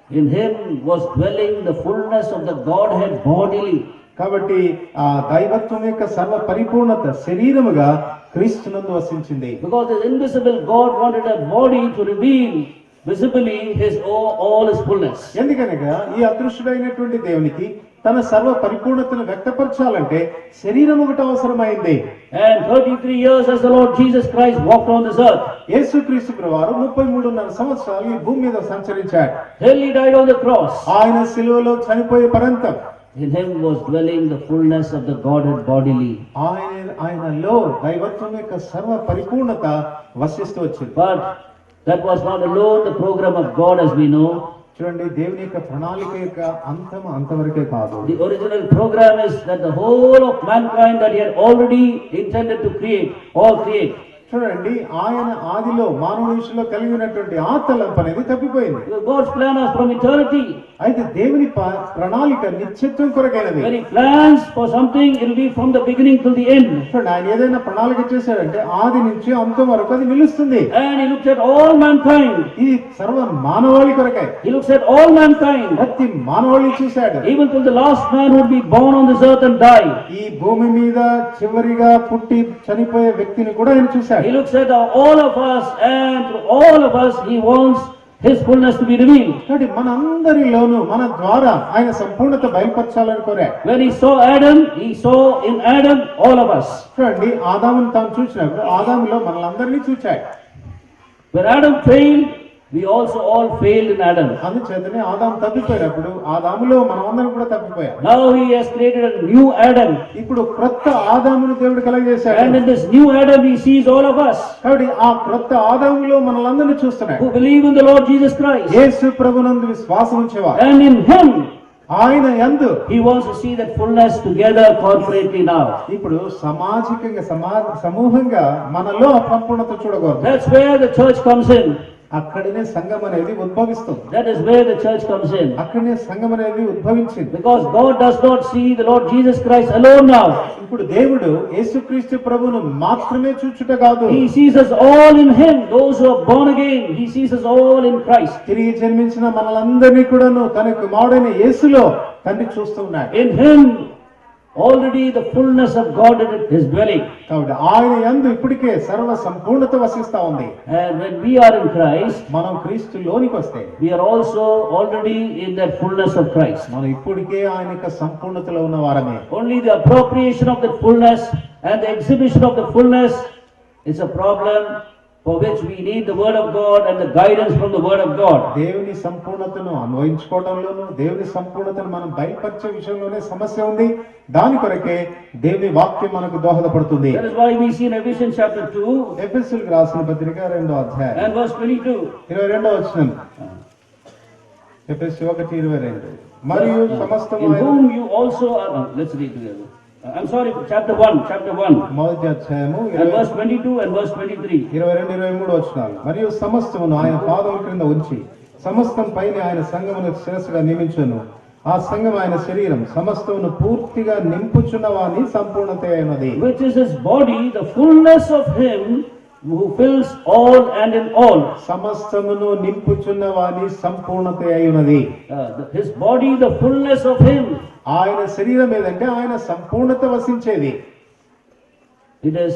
In him was dwelling the fullness of the Godhead bodily. కాబట్టి ఆ దైవత్వం యొక్క సర్వ పరిపూర్ణత శరీరముగా క్రీస్తునందు వసించింది. Because the invisible God wanted a body to reveal visibly all his fullness. ఎందుకనగా ఈ అదృశ్యుడైనటువంటి దేవునికి తన సర్వ పరిపూర్ణతను వ్యక్తపరచాలంటే శరీరం ఒకటి అవసరమైంది. And 33 years as the Lord Jesus Christ walked on this earth. యేసుక్రీస్తు ప్రభువారు 33.5 సంవత్సరాలు ఈ భూమి మీద సంచరించాడు. Till he died on the cross. ఆయన శిలువలో చనిపోయే పర్యంతం In him was dwelling the fullness of the Godhead bodily. ఆయనలో దైవత్వం యొక్క సర్వ పరిపూర్ణత వసిస్తూ వచ్చింది. But that was not alone the program of God as we know. చూడండి, దేవుని యొక్క ప్రణాళిక యొక్క అంతవరకే కాదు. The original program is that the whole of mankind that he had already intended to create, all create. చూడండి, ఆయన ఆదిలో మానవుని విషయంలో కలిగి ఉన్నటువంటి ఆ తలంపు అనేది తప్పిపోయింది. God's plan was from eternity. అయితే దేవుని ప్రణాళిక నిత్యత్వం కొరకైనది. When he plans for something, it will be from the beginning till the end. చూడండి, ఆయన ఏదైనా ప్రణాళిక చేశాడంటే ఆది నుంచి అంతం వరకు అది నిలుస్తుంది. And he looks at all mankind. ఈ సర్వ మానవాళి కొరకై. He looks at all mankind. ప్రతి మానవాళి చూశాడు. Even till the last man would be born on this earth and die. ఈ భూమి మీద చివరిగా పుట్టి చనిపోయే వ్యక్తిని కూడా ఆయన చూశాడు. He looks at all of us, and through all of us he wants his fullness to be revealed. కాబట్టి మనందరిలోనూ మన ద్వారా ఆయన సంపూర్ణత బయలుపరచాలని కోరాడు. When he saw Adam, he saw in Adam all of us. చూడండి, ఆదామును తాను చూసినప్పుడు ఆదాములో మనలందరినీ చూచాడు. When Adam failed, we also all failed in Adam. అందుచేతనే ఆదాము తప్పిపోయినప్పుడు ఆదాములో మనమందరం కూడా తప్పిపోయాం. Now he has created a new Adam. ఇప్పుడు క్రొత్త ఆదామును దేవుడు కలగజేశాడు. And in this new Adam he sees all of us కాబట్టి ఆ క్రొత్త ఆదాములో మనలందరినీ చూస్తున్నాడు. who believe in the Lord Jesus Christ. యేసు ప్రభునందు విశ్వాసం ఉంచేవారు. And in him ఆయన యందు he wants to see that fullness together corporately now. ఇప్పుడు సామాజికంగా సమూహంగా మనలో సంపూర్ణత చూడకూడదు. That's where the church comes in. అక్కడనే సంఘం అనేది ఉద్భవిస్తుంది. That is where the church comes in. అక్కడనే సంఘం అనేది ఉద్భవించింది. Because God does not see the Lord Jesus Christ alone now. ఇప్పుడు దేవుడు యేసుక్రీస్తు ప్రభువును మాత్రమే చూచుట కాదు. He sees us all in him. Those who are born again, he sees us all in Christ. తిరిగి జన్మించిన మనలందరినీ కూడాను తన కుమారుడైన యేసులో తండ్రి చూస్తూ ఉన్నాడు. In him already the fullness of God is dwelling. కాబట్టి ఆయన యందు ఇప్పటికే సర్వ సంపూర్ణత వసిస్తా ఉంది. And when we are in Christ, మనం క్రీస్తులోనికి వస్తే we are also already in that fullness of Christ. మనం ఇప్పటికే ఆయన యొక్క సంపూర్ణతలో ఉన్న వారమే. Only the appropriation of that fullness and the exhibition of the fullness is a problem for which we need the word of God and the guidance from the word of God. దేవుని సంపూర్ణతను అన్వయించుకోవడంలోనూ దేవుని సంపూర్ణతను మనం బయలుపరిచే విషయంలోనే సమస్య ఉంది. దాని కొరకే దేవుని వాక్యం మనకు దోహదపడుతుంది. That is why we see in Ephesians chapter 2 ఎఫెసీయులకు రాసిన పత్రిక 2వ అధ్యాయం and verse 22. 22వ వచనం. ఎఫెసీ 1:22. మరియు సమస్తము In whom you also are, let's read together. I'm sorry, chapter 1. మొదటి అధ్యాయము And verse 22 and verse 23. 22-23 వచనాలు. మరియు సమస్తమును ఆయన పాదముల క్రింద ఉంచి సమస్తం పైన ఆయన సంఘమును శిరస్సుగా నియమించును. ఆ సంఘం ఆయన శరీరం సమస్తమును పూర్తిగా నింపుచున్న వాని సంపూర్ణత అయినది. Which is his body, the fullness of him who fills all and in all. సమస్తమును నింపుచున్న వాని సంపూర్ణత అయినది. His body, the fullness of him. ఆయన శరీరం ఏదంటే ఆయన సంపూర్ణత వసించేది. It is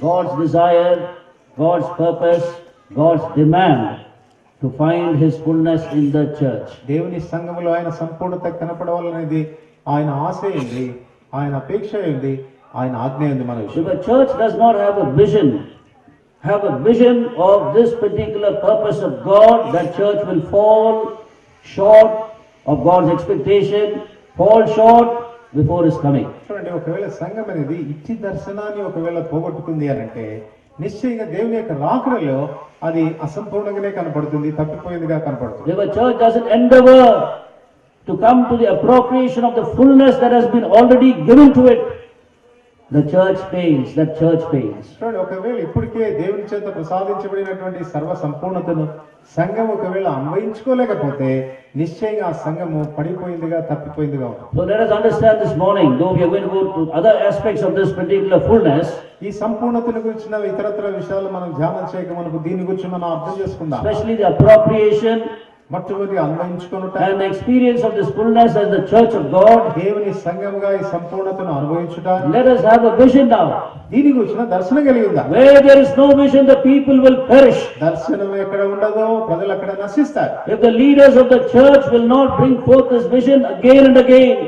God's desire, God's purpose, God's demand to find his fullness in the church. దేవుని సంఘములో ఆయన సంపూర్ణత కనపడవాలనేది ఆయన ఆశ ఉంది, ఆయన అపేక్ష ఉంది, ఆయన ఆజ్ఞ ఉంది. మన If a church does not have a vision of this particular purpose of God, that church will fall short of God's expectation, fall short before his coming. చూడండి, ఒకవేళ సంఘం అనేది ఇచ్చి దర్శనాన్ని ఒకవేళ పోగొట్టుకుంది అని అంటే నిశ్చయంగా దేవుని యొక్క రాకడలో అది అసంపూర్ణంగానే కనపడుతుంది, తప్పిపోయిందిగా కనపడుతుంది. If a church doesn't endeavor to come to the appropriation of the fullness that has been already given to it, the church fails. That church fails. చూడండి, ఒకవేళ ఇప్పటికే దేవుని చేత ప్రసాదించబడినటువంటి సర్వ సంపూర్ణతను సంఘం ఒకవేళ అన్వయించుకోలేకపోతే నిశ్చయంగా ఆ సంఘము పడిపోయిందిగా, తప్పిపోయిందిగా ఉంటుంది. So let us understand this morning, though we are going to go to other aspects of this particular fullness. ఈ సంపూర్ణతను గురించిన ఇతరత్ర విషయాలు మనం ధ్యానం చేయక మనకు దీని గురించి మనం అర్థం చేసుకుందాం. Especially the appropriation మొట్టమొదటి అన్వయించుకొనుట and the experience of this fullness as the church of God. దేవుని సంఘముగా ఈ సంపూర్ణతను అనుభవించుట. Let us have a vision now. దీని గురించిన దర్శనం కలిగి ఉందా? Where there is no vision, the people will perish. దర్శనం ఎక్కడ ఉండదో ప్రజలు అక్కడ నశిస్తారు. If the leaders of the church will not bring forth this vision again and again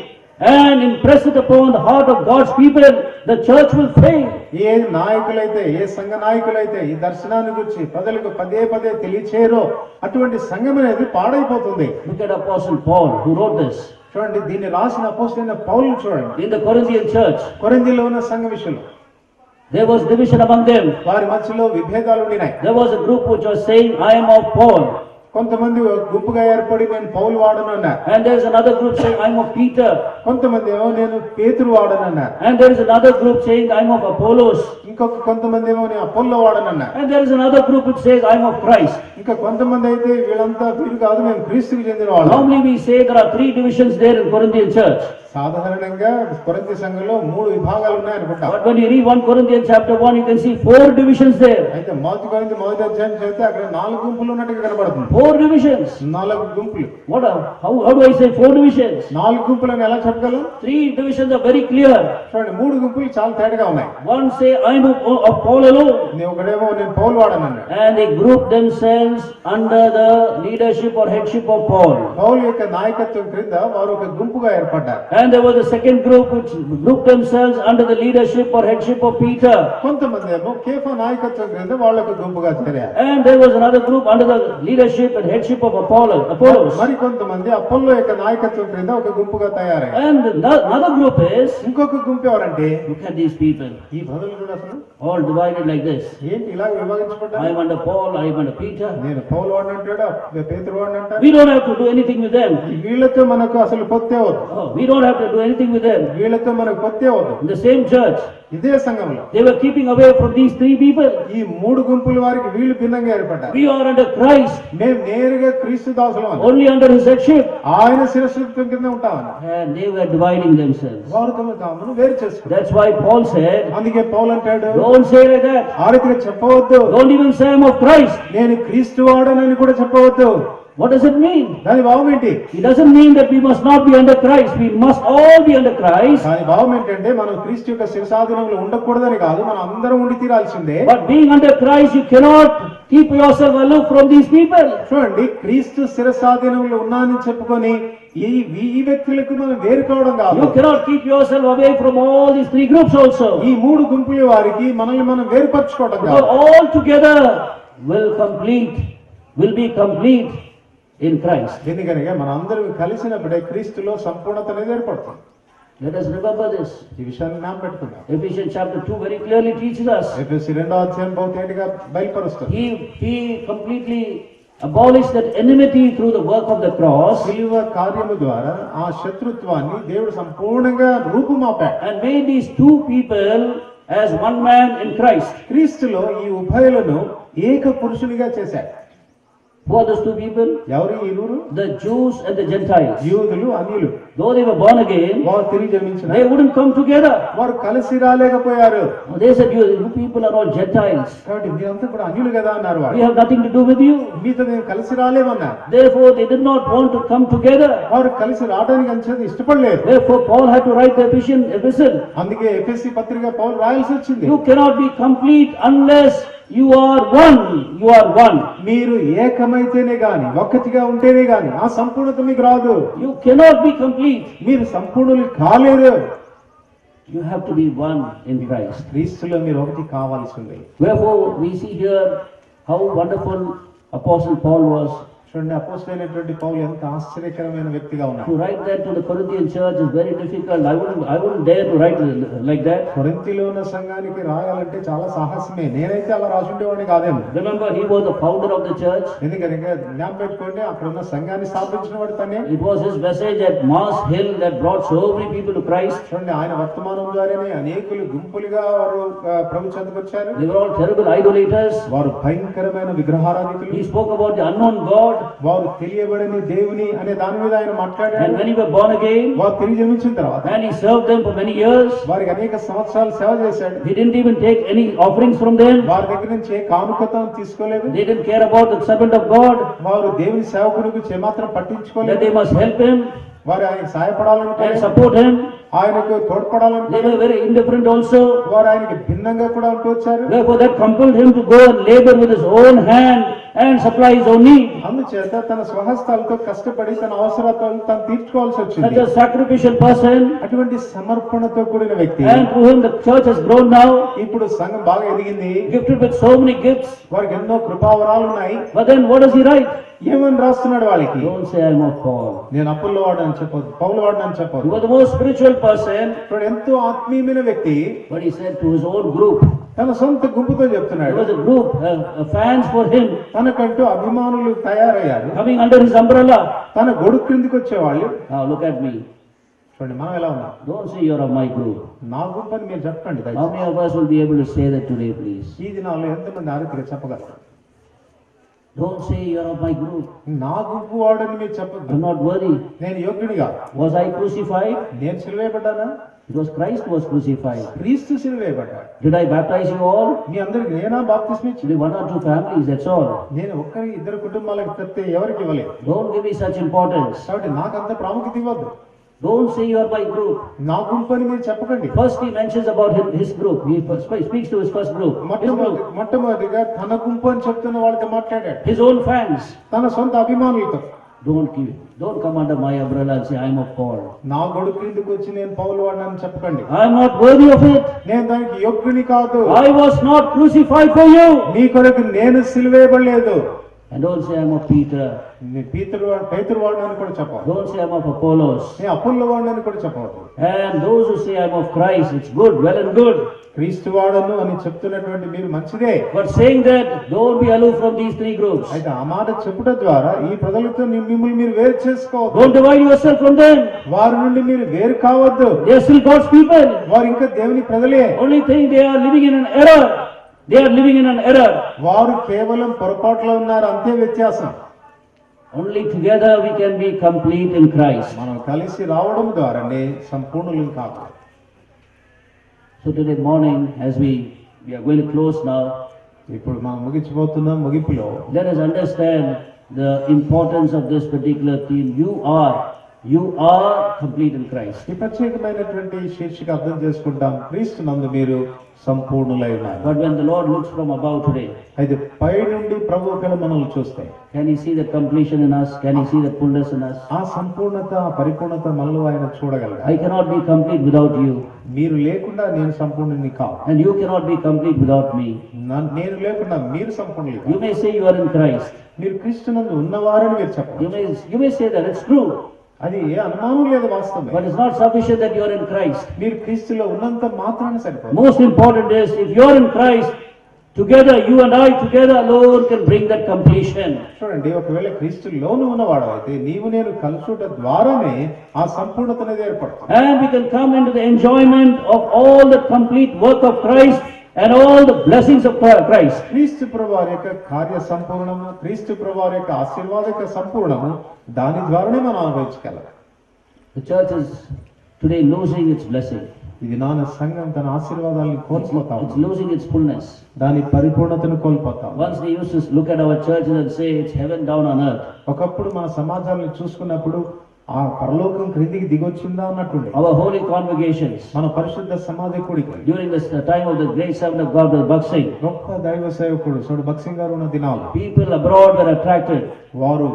and impress it upon the heart of God's people, the church will fail. ఏ నాయకులైతే, ఏ సంఘ నాయకులైతే ఈ దర్శనాన్ని గురించి ప్రజలకు పదే పదే తెలియచేయరో అటువంటి సంఘం అనేది పాడైపోతుంది. Look at Apostle Paul who wrote this. చూడండి, దీన్ని రాసిన అపోస్తలుడైన పౌలు చూడండి. In the Corinthian church, కొరింథీలో ఉన్న సంఘ విషయంలో there was division among them. వారి మధ్యలో విభేదాలు ఉన్నాయి. There was a group which was saying, I am of Paul. కొంతమంది గుంపుగా ఏర్పడి నేను పౌలు వాడను అన్నారు. And there is another group saying, I'm of Peter. కొంతమంది ఏమో నేను పేతురు వాడను అన్నారు. And there is another group saying, I'm of Apollos. కొంతమంది ఏమో నేను అపోల్లో వాడను అన్నారు. And there is another group which says, I'm of Christ. ఇంకా కొంతమంది అయితే వీళ్ళంతా వీరు కాదు, మేము క్రీస్తుకి చెందిన వాళ్ళు. Normally we say there are 3 divisions there in Corinthian church. సాధారణంగా కొరింథీ సంఘంలో 3 విభాగాలు ఉన్నాయనుకుంటా. But when you read 1 Corinthians chapter 1, you can see 4 divisions there. అయితే మొదటి అధ్యాయం చదివితే అక్కడ 4 గుంపులు ఉన్నట్టుగా కనబడుతుంది. 4 divisions. 4 గుంపులు. How do I say 4 divisions? 4 గుంపులను ఎలా చెప్పగలం? 3 divisions are very clear. చూడండి, 3 గుంపులు చాలా తేటగా ఉన్నాయి. One say, I'm of Paul alone. ఒకడేమో నేను పౌలు వాడను అన్నాడు. And they group themselves under the leadership or headship of Paul. పౌలు యొక్క నాయకత్వం క్రింద వారు ఒక గుంపుగా ఏర్పడ్డారు. And there was a second group which grouped themselves under the leadership or headship of Peter. కొంతమంది ఏమో కేఫా నాయకత్వం క్రింద వాళ్ళకు గుంపుగా చేరారు. And there was another group under the leadership and headship of Apollos. మరి కొంతమంది అపోల్లో యొక్క నాయకత్వం క్రింద ఒక గుంపుగా తయారయ్యారు. And another group is, ఇంకొక గుంపు ఎవరంటే, look at these people, ఈ ప్రజలు కూడా అసలు all divided like this. ఏంటి ఇలా విభజించబడ్డారు? I'm under Paul, I'm under Peter. నేను పౌలు వాడిని అంటాడా, పేతురు వాడిని అంటాడు. We don't have to do anything with them. వీళ్ళతో మనకు అసలు పొత్తే వద్దు. We don't have to do anything with them. వీళ్ళతో మనకు పొత్తే వద్దు. In the same church, ఇదే సంఘంలో they were keeping away from these 3 people. ఈ 3 గుంపుల వారికి వీళ్ళు భిన్నంగా ఏర్పడ్డారు. We are under Christ, మేము నేరుగా క్రీస్తు దాసులం, only under his headship. ఆయన శిరస్సుత్వం కింద ఉంటామని And they were dividing themselves. వారు తమ తామును వేరు చేసుకున్నారు. That's why Paul said, అందుకే పౌలు అంటాడు, don't say like that. ఆ రీతిగా చెప్పవద్దు. Don't even say I'm of Christ. నేను క్రీస్తు వాడనని కూడా చెప్పవద్దు. What does it mean? దాని భావం ఏంటి? It doesn't mean that we must not be under Christ. We must all be under Christ. దాని భావం ఏంటంటే మనం క్రీస్తు యొక్క శిరసాధనంలో ఉండకూడదని కాదు, మనం అందరం ఉండి తీరాల్సిందే. But being under Christ, you cannot keep yourself aloof from these people. చూడండి, క్రీస్తు శిరసాధనంలో ఉన్నానని చెప్పుకొని ఈ వ్యక్తులకు మనం వేరు కావడం కాదు. You cannot keep yourself away from all these 3 groups also. ఈ 3 గుంపుల వారికి మనల్ని మనం వేరుపరచుకోవడం Because కాదు. all together will be complete in Christ. ఎందుకనగా మన అందరూ కలిసినప్పుడే క్రీస్తులో సంపూర్ణత అనేది ఏర్పడుతుంది. Let us remember this. ఈ విషయాన్ని జ్ఞాపకం పెట్టుకుందాం. Ephesians chapter 2 very clearly teaches us. ఎఫెసీ 2వ అధ్యాయం బహుతేటగా బయలుపరుస్తుంది. He completely abolished that enmity through the work of the cross శిలువ కార్యము ద్వారా ఆ శత్రుత్వాన్ని దేవుడు సంపూర్ణంగా రూపుమాపాడు. and made these 2 people as one man in Christ. క్రీస్తులో ఈ ఉభయులను ఏక పురుషునిగా చేశాడు. Who are those 2 people? ఎవరు ఈ ఇరువురు? The Jews and the Gentiles. యూదులు అన్యులు. Though they were born again, వారు తిరిగి జన్మించిన they wouldn't come together. వారు కలిసి రాలేకపోయారు. They said, you people are all Gentiles. కాబట్టి మీరంతా కూడా అన్యులు కదా అన్నారు. We వారు have nothing to do with you. మీతో మేము కలిసి రాలేమన్నారు. Therefore, they did not want to come together. వారు కలిసి రావడానికి అంచేది ఇష్టపడలేదు. Therefore, Paul had to write the epistle. అందుకే ఎఫెసీ పత్రిక పౌలు రాయాల్సి వచ్చింది. You cannot be complete unless you are one. You are one. మీరు ఏకమైతేనే గాని, ఒక్కటిగా ఉంటేనే గాని ఆ సంపూర్ణత మీకు రాదు. You cannot be complete. మీరు సంపూర్ణులు కాలేరు. You have to be one in Christ. క్రీస్తులో మీరు ఒకటి కావాల్సిందే. Wherefore, we see here how wonderful Apostle Paul was. చూడండి, అపోస్తలుడైనటువంటి పౌలు ఎంత ఆశ్చర్యకరమైన వ్యక్తిగా ఉన్నాడు. To write that to the Corinthian church is very difficult. I wouldn't dare to write like that. కొరింథీలో ఉన్న సంఘానికి రాయాలంటే చాలా సాహసమే. నేనైతే అలా రాసుండేవాడిని కాదేమో. Remember, he was the founder of the church. ఎందుకంటే జ్ఞాపకం పెట్టుకోండి, అక్కడ ఉన్న సంఘాన్ని స్థాపించిన వాడు తనే. It was his message at Mars Hill that brought so many people to Christ. చూడండి, ఆయన వర్తమానం ద్వారానే అనేకులు గుంపులుగా వారు ప్రభు చెంతకు వచ్చారు. They were all terrible idolaters. వారు భయంకరమైన విగ్రహారాధికులు. He spoke about the unknown God. వారు తెలియబడని దేవుని అనే దాని మీద ఆయన మాట్లాడారు. And when he was born again, వారు తిరిగి జన్మించిన తర్వాత and he served them for many years, వారికి అనేక సంవత్సరాలు సేవ చేశాడు. he didn't even take any offerings from them. వారి దగ్గర నుంచి ఏ కానుకతో తీసుకోలేదు. They didn't care about the servant of God, వారు దేవుని సేవకుడి గురించి ఏమాత్రం that పట్టించుకోలేదు. they must help him వారు ఆయన and సహాయపడాలనుకోలేదు, support him. ఆయనకు They తోడ్పడాలనుకోలేదు. were very indifferent also. వారు ఆయనకి భిన్నంగా కూడా ఉంటూ వచ్చారు. Therefore, that compelled him to go and labor with his own hand and supply his own need. అందుచేత తన స్వహస్తాలతో కష్టపడి తన అవసరాలను తను తీర్చుకోవాల్సి Such వచ్చింది. a sacrificial person, అటువంటి సమర్పణతో కూడిన వ్యక్తి. and through him the church has grown now, ఇప్పుడు సంఘం బాగా ఎదిగింది. gifted with so many gifts. వారికి ఎన్నో కృపావరాలు ఉన్నాయి. But then what does he write? ఏమని రాస్తున్నాడు వాళ్ళకి? Don't say I'm of Paul. నేను అప్పుల్లో వాడని చెప్పొద్దు, పౌలు వాడని He చెప్పొద్దు. was the most spiritual person, ఇప్పుడు ఎంతో ఆత్మీయమైన వ్యక్తి but he said to his own group, తన సొంత గుంపుతో There చెప్తున్నాడు. was a group, fans for him, తనకంటూ అభిమానులు తయారయ్యారు. coming under his umbrella. తన గొడుగు క్రిందికి వచ్చేవాళ్ళు. Now look at me. చూడండి మనం ఎలా ఉన్నాం. Don't say you're of my group. నా గుంపు అని మీరు చెప్పండి. How many of us will be able to say that today, please? ఈ దినాల్లో ఎంతమంది ఆరితిగా చెప్పగలరు? Don't say you're of my group. నా గుంపు వాడని మీరు చెప్పద్దు. Do not worry. నేను యోగ్యుడి కాదు. Was I crucified? నేను సిలువేయబడ్డానా? It was Christ who was crucified. క్రీస్తు సిలువేయబడ్డాడు. Did I baptize you all? మీ అందరికి నేనా బాప్తిస్మ ఇచ్చింది? Only 1 or 2 families, that's all. నేను ఒక్కరికి ఇద్దరు కుటుంబాలకు తప్పితే ఎవరికి ఇవ్వలేదు. Don't give me such importance. కాబట్టి నాకు అంత ప్రాముఖ్యత ఇవ్వద్దు. Don't say you are my group. నా గుంపు అని మీరు చెప్పకండి. First he mentions about his group. He speaks to his first group. His group. మొట్టమొదటిగా తన గుంపు అని చెప్తున్న వాళ్ళతో మాట్లాడాడు. His own fans. తన సొంత అభిమానులతో. Don't come under my umbrella and say I am of Paul. నా గొడుగు కిందకు వచ్చి నేను పౌలు వాడినని చెప్పకండి. I am not worthy of it. నేను దానికి యోగ్యుని కాదు. I was not crucified for you. మీ కొరకు నేను సిలువేయబడలేదు. And don't say I am of Peter. పేతురు వాడినని కూడా చెప్పవద్దు. Don't say I am of Apollos. నేను అపోల్లో వాడినని కూడా చెప్పవద్దు. And those who say I am of Christ, it's good, well and good. క్రీస్తు వాడను అని చెప్తున్నటువంటి మీరు మంచిదే. But saying that, don't be aloof from these 3 groups. అయితే ఆ మాట చెప్పుట ద్వారా ఈ ప్రజలతో మిమ్మల్ని మీరు వేరు చేసుకోవద్దు. Don't divide yourself from them. వారి నుండి మీరు వేరు కావద్దు. They are still God's people. వారు ఇంకా దేవుని ప్రజలే. Only thing they are living in an error. They are living in an error. వారు కేవలం పొరపాటులో ఉన్నారు, అంతే వ్యత్యాసం. Only together we can be complete in Christ. మనం కలిసి రావడం ద్వారానే సంపూర్ణులు కాదు. So today morning, as we are going to close now, ఇప్పుడు మనం ముగించబోతున్నాం. ముగింపులో let us understand the importance of this particular theme. You are complete in Christ. ఈ ప్రత్యేకమైనటువంటి శీర్షిక అర్థం చేసుకుంటాం. క్రీస్తు నందు మీరు సంపూర్ణులై ఉన్నారు. But when the Lord looks from above today, అయితే పై నుండి ప్రభువు కల మనల్ని చూస్తే can He see the completion in us? Can He see the fullness in us? ఆ సంపూర్ణత, ఆ పరిపూర్ణత మనలో ఆయన చూడగలరు. I cannot be complete without you, మీరు లేకుండా నేను సంపూర్ణుని కాదు. and you cannot be complete without me. నేను లేకుండా మీరు సంపూర్ణులు You కాదు. may say you are in Christ. మీరు క్రీస్తునందు ఉన్నవారని మీరు చెప్పండి. You may say that it's true, అది ఏ అనుమానం లేదు, వాస్తవమే. but it's not sufficient that you are in Christ. మీరు క్రీస్తులో ఉన్నంత మాత్రాన సరిపోదు. Most important is if you are in Christ, together you and I together alone can bring that completion. చూడండి, ఒకవేళ క్రీస్తులోను ఉన్నవాడు అయితే నీవు నేను కలుసుట ద్వారానే ఆ సంపూర్ణత అనేది ఏర్పడుతుంది. And we can come into the enjoyment of all the complete work of Christ and all the blessings of Christ. క్రీస్తు ప్రభువారి యొక్క కార్య సంపూర్ణము, క్రీస్తు ప్రభువారి యొక్క ఆశీర్వాదక సంపూర్ణము, దాని ద్వారానే మనం అనుభవించగలం. The church is today losing its blessing. ఇది నాన్న సంఘం తన ఆశీర్వాదాలను కోల్పోతా It's ఉంది. losing its fullness. దాని పరిపూర్ణతను కోల్పోతాం. Once they used to look at our churches and say it's heaven down on earth. ఒకప్పుడు మన సమాజాలను చూసుకున్నప్పుడు ఆ పరలోకం క్రిందికి దిగొచ్చిందా అన్నట్టుండే. Our holy congregations మన పరిశుద్ధ సమాజ కూడిక during this time of the great servant of God, the Bhakti, గొప్ప దైవ సేవకుడు సోడు భక్సింగ్ గారు ఉన్న దినాలు people abroad were attracted. వారు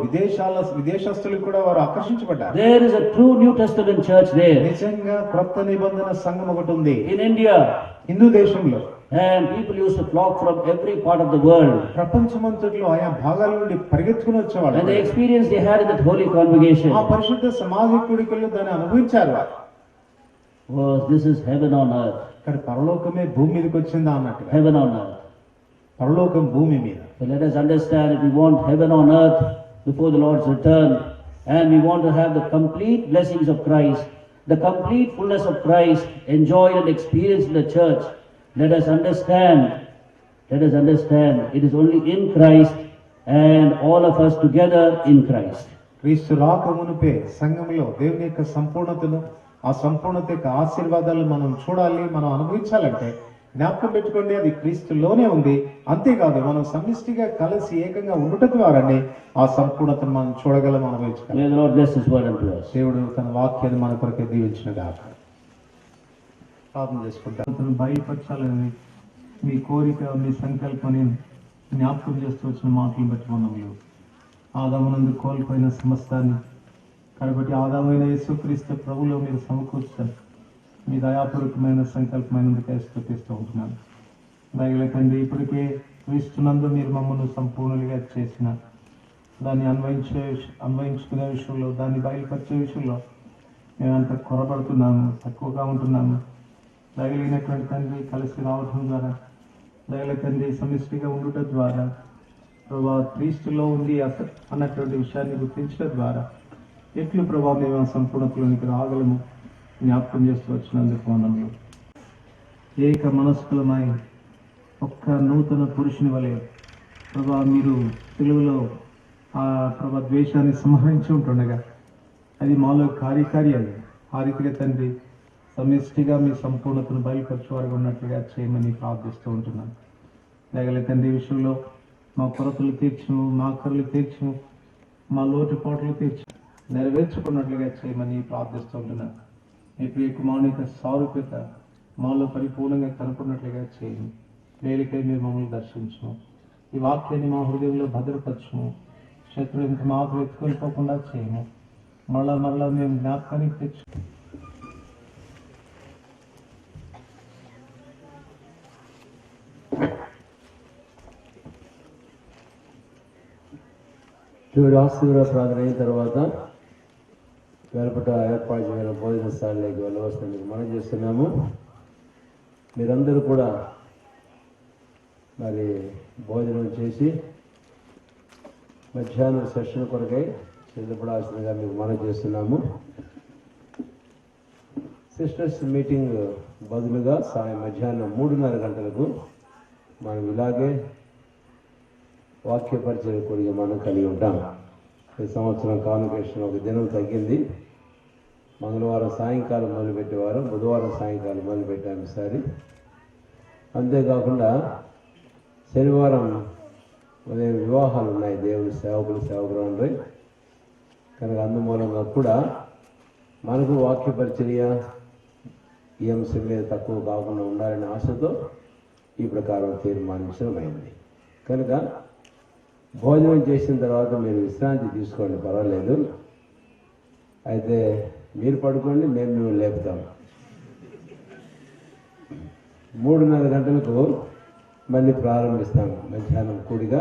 విదేశస్తులు కూడా వారు ఆకర్షించబడ్డారు. There is a true New Testament church there నిజంగా క్రొత్త నిబంధన సంఘం ఒకటి ఉంది in India, హిందూ దేశంలో. and people used to flock from every part of the world. ప్రపంచమంతట్లో ఆయా భాగాల నుండి పరిగెత్తుకుని వచ్చేవాళ్ళు. And the experience they had in that holy congregation ఆ పరిశుద్ధ సమాజ కూడికల్లో దాన్ని అనుభవించారు వారు. was this is heaven on earth. కానీ పరలోకమే భూమి మీదకి వచ్చిందా అన్నట్టుగా. Heaven on earth. పరలోకం భూమి మీద. So let us understand, if we want heaven on earth before the Lord's return, and we want to have the complete blessings of Christ, the complete fullness of Christ enjoyed and experienced in the church, let us understand, it is only in Christ and all of us together in Christ. క్రీస్తు రాక మునుపే సంఘంలో దేవుని యొక్క సంపూర్ణతను, ఆ సంపూర్ణత యొక్క ఆశీర్వాదాలను మనం చూడాలి, మనం అనుభవించాలంటే జ్ఞాపకం పెట్టుకోండి, అది క్రీస్తులోనే ఉంది. అంతేకాదు మనం సమిష్టిగా కలిసి ఏకంగా ఉండట ద్వారానే ఆ సంపూర్ణతను మనం చూడగలం, అనుభవించగలం. May the Lord bless His word unto us. దేవుడు తన వాక్యాన్ని మన కొరకే దీవించునుగాక. ప్రార్థన చేసుకుంటాం. బయలుపరచాలని మీ కోరిక, మీ సంకల్పాన్ని జ్ఞాపకం చేస్తూ వచ్చిన మాటలు బట్టి వందములు. ఆదామునందు కోల్పోయిన సమస్తాన్ని కాబట్టి ఆదామైన యేసుక్రీస్తు ప్రభులో మీరు సమకూర్చారు. మీ దయాపూర్వకమైన సంకల్పమైనందుకే స్తుతిస్తూ ఉంటున్నాను. దయగల తండ్రి, ఇప్పటికే క్రీస్తునందు మీరు మమ్మల్ని సంపూర్ణులుగా చేసిన దాన్ని అన్వయించుకునే విషయంలో, దాన్ని బయలుపరిచే విషయంలో మేమంతా కొరబడుతున్నాము, తక్కువగా ఉంటున్నాము. దయగలిగినటువంటి తండ్రి, కలిసి రావడం ద్వారా దయల తండ్రి సమిష్టిగా ఉండటం ద్వారా ప్రభా క్రీస్తులో ఉంది అన్నటువంటి విషయాన్ని గుర్తించడం ద్వారా ఎట్లు ప్రభా మేము ఆ సంపూర్ణతలోనికి రాగలము జ్ఞాపకం చేస్తూ వచ్చినందుకు వందనములు. ఏక మనస్కులమై ఒక్క నూతన పురుషుని వలె ప్రభా మీరు తెలుగులో ఆ ప్రభా ద్వేషాన్ని సంహరించి ఉంటుండగా అది మాలో కార్యకార్యాలు ఆ రీతిగా తండ్రి సమిష్టిగా మీ సంపూర్ణతను బయలుపరచువారుగా ఉన్నట్లుగా చేయమని ప్రార్థిస్తూ ఉంటున్నాను. దయగల తండ్రి విషయంలో మా కొరతలు తీర్చుము, మా అక్కర్లు తీర్చుము, మా లోటుపాట్లు తీర్చు నెరవేర్చుకున్నట్లుగా చేయమని ప్రార్థిస్తూ ఉంటున్నాను. మీ ప్రియ కుమారుని సారూప్యత మాలో పరిపూర్ణంగా కనుక్కున్నట్లుగా చేయము. వేలికై మీరు మమ్మల్ని దర్శించము. ఈ వాక్యాన్ని మా హృదయంలో భద్రపరచుము. శత్రువు ఇంక మాకు ఎత్తుకెళ్ళిపోకుండా చేయము. మరలా మేము జ్ఞాపకానికి తెచ్చు. చూడు ఆశీర్వాద ప్రార్థన అయిన తర్వాత వెలుపట ఏర్పాటు చేయడం భోజన స్థాయిలోకి వెళ్ళవలసింది మనం చేస్తున్నాము. మీరందరూ కూడా మరి భోజనం చేసి మధ్యాహ్నం సెషన్ కొరకై సిద్ధపడాల్సిందిగా మీకు మనం చేస్తున్నాము. సిస్టర్స్ మీటింగ్ బదులుగా మధ్యాహ్నం 3:30 గంటలకు మనం ఇలాగే వాక్య పరిచయ కూడిగా మనం కలిగి ఉంటాం. ఈ సంవత్సరం కాన్వకేషన్ ఒక దినం తగ్గింది. మంగళవారం సాయంకాలం మొదలుపెట్టేవారు, బుధవారం సాయంకాలం మొదలుపెట్టాము ఈసారి. అంతేకాకుండా శనివారం ఉదయం వివాహాలు ఉన్నాయి, దేవుని సేవకురాండ్రి. కనుక అందుమూలంగా కూడా మనకు వాక్య పరిచర్య ఈ అంశం మీద తక్కువ కాకుండా ఉండాలనే ఆశతో ఈ ప్రకారం తీర్మానించడమైంది. కనుక భోజనం చేసిన తర్వాత మీరు విశ్రాంతి తీసుకోండి, పర్వాలేదు. అయితే మీరు పడుకోండి, మేము లేపుతాం. 3:30 గంటలకు మళ్ళీ ప్రారంభిస్తాం మధ్యాహ్నం కూడిగా.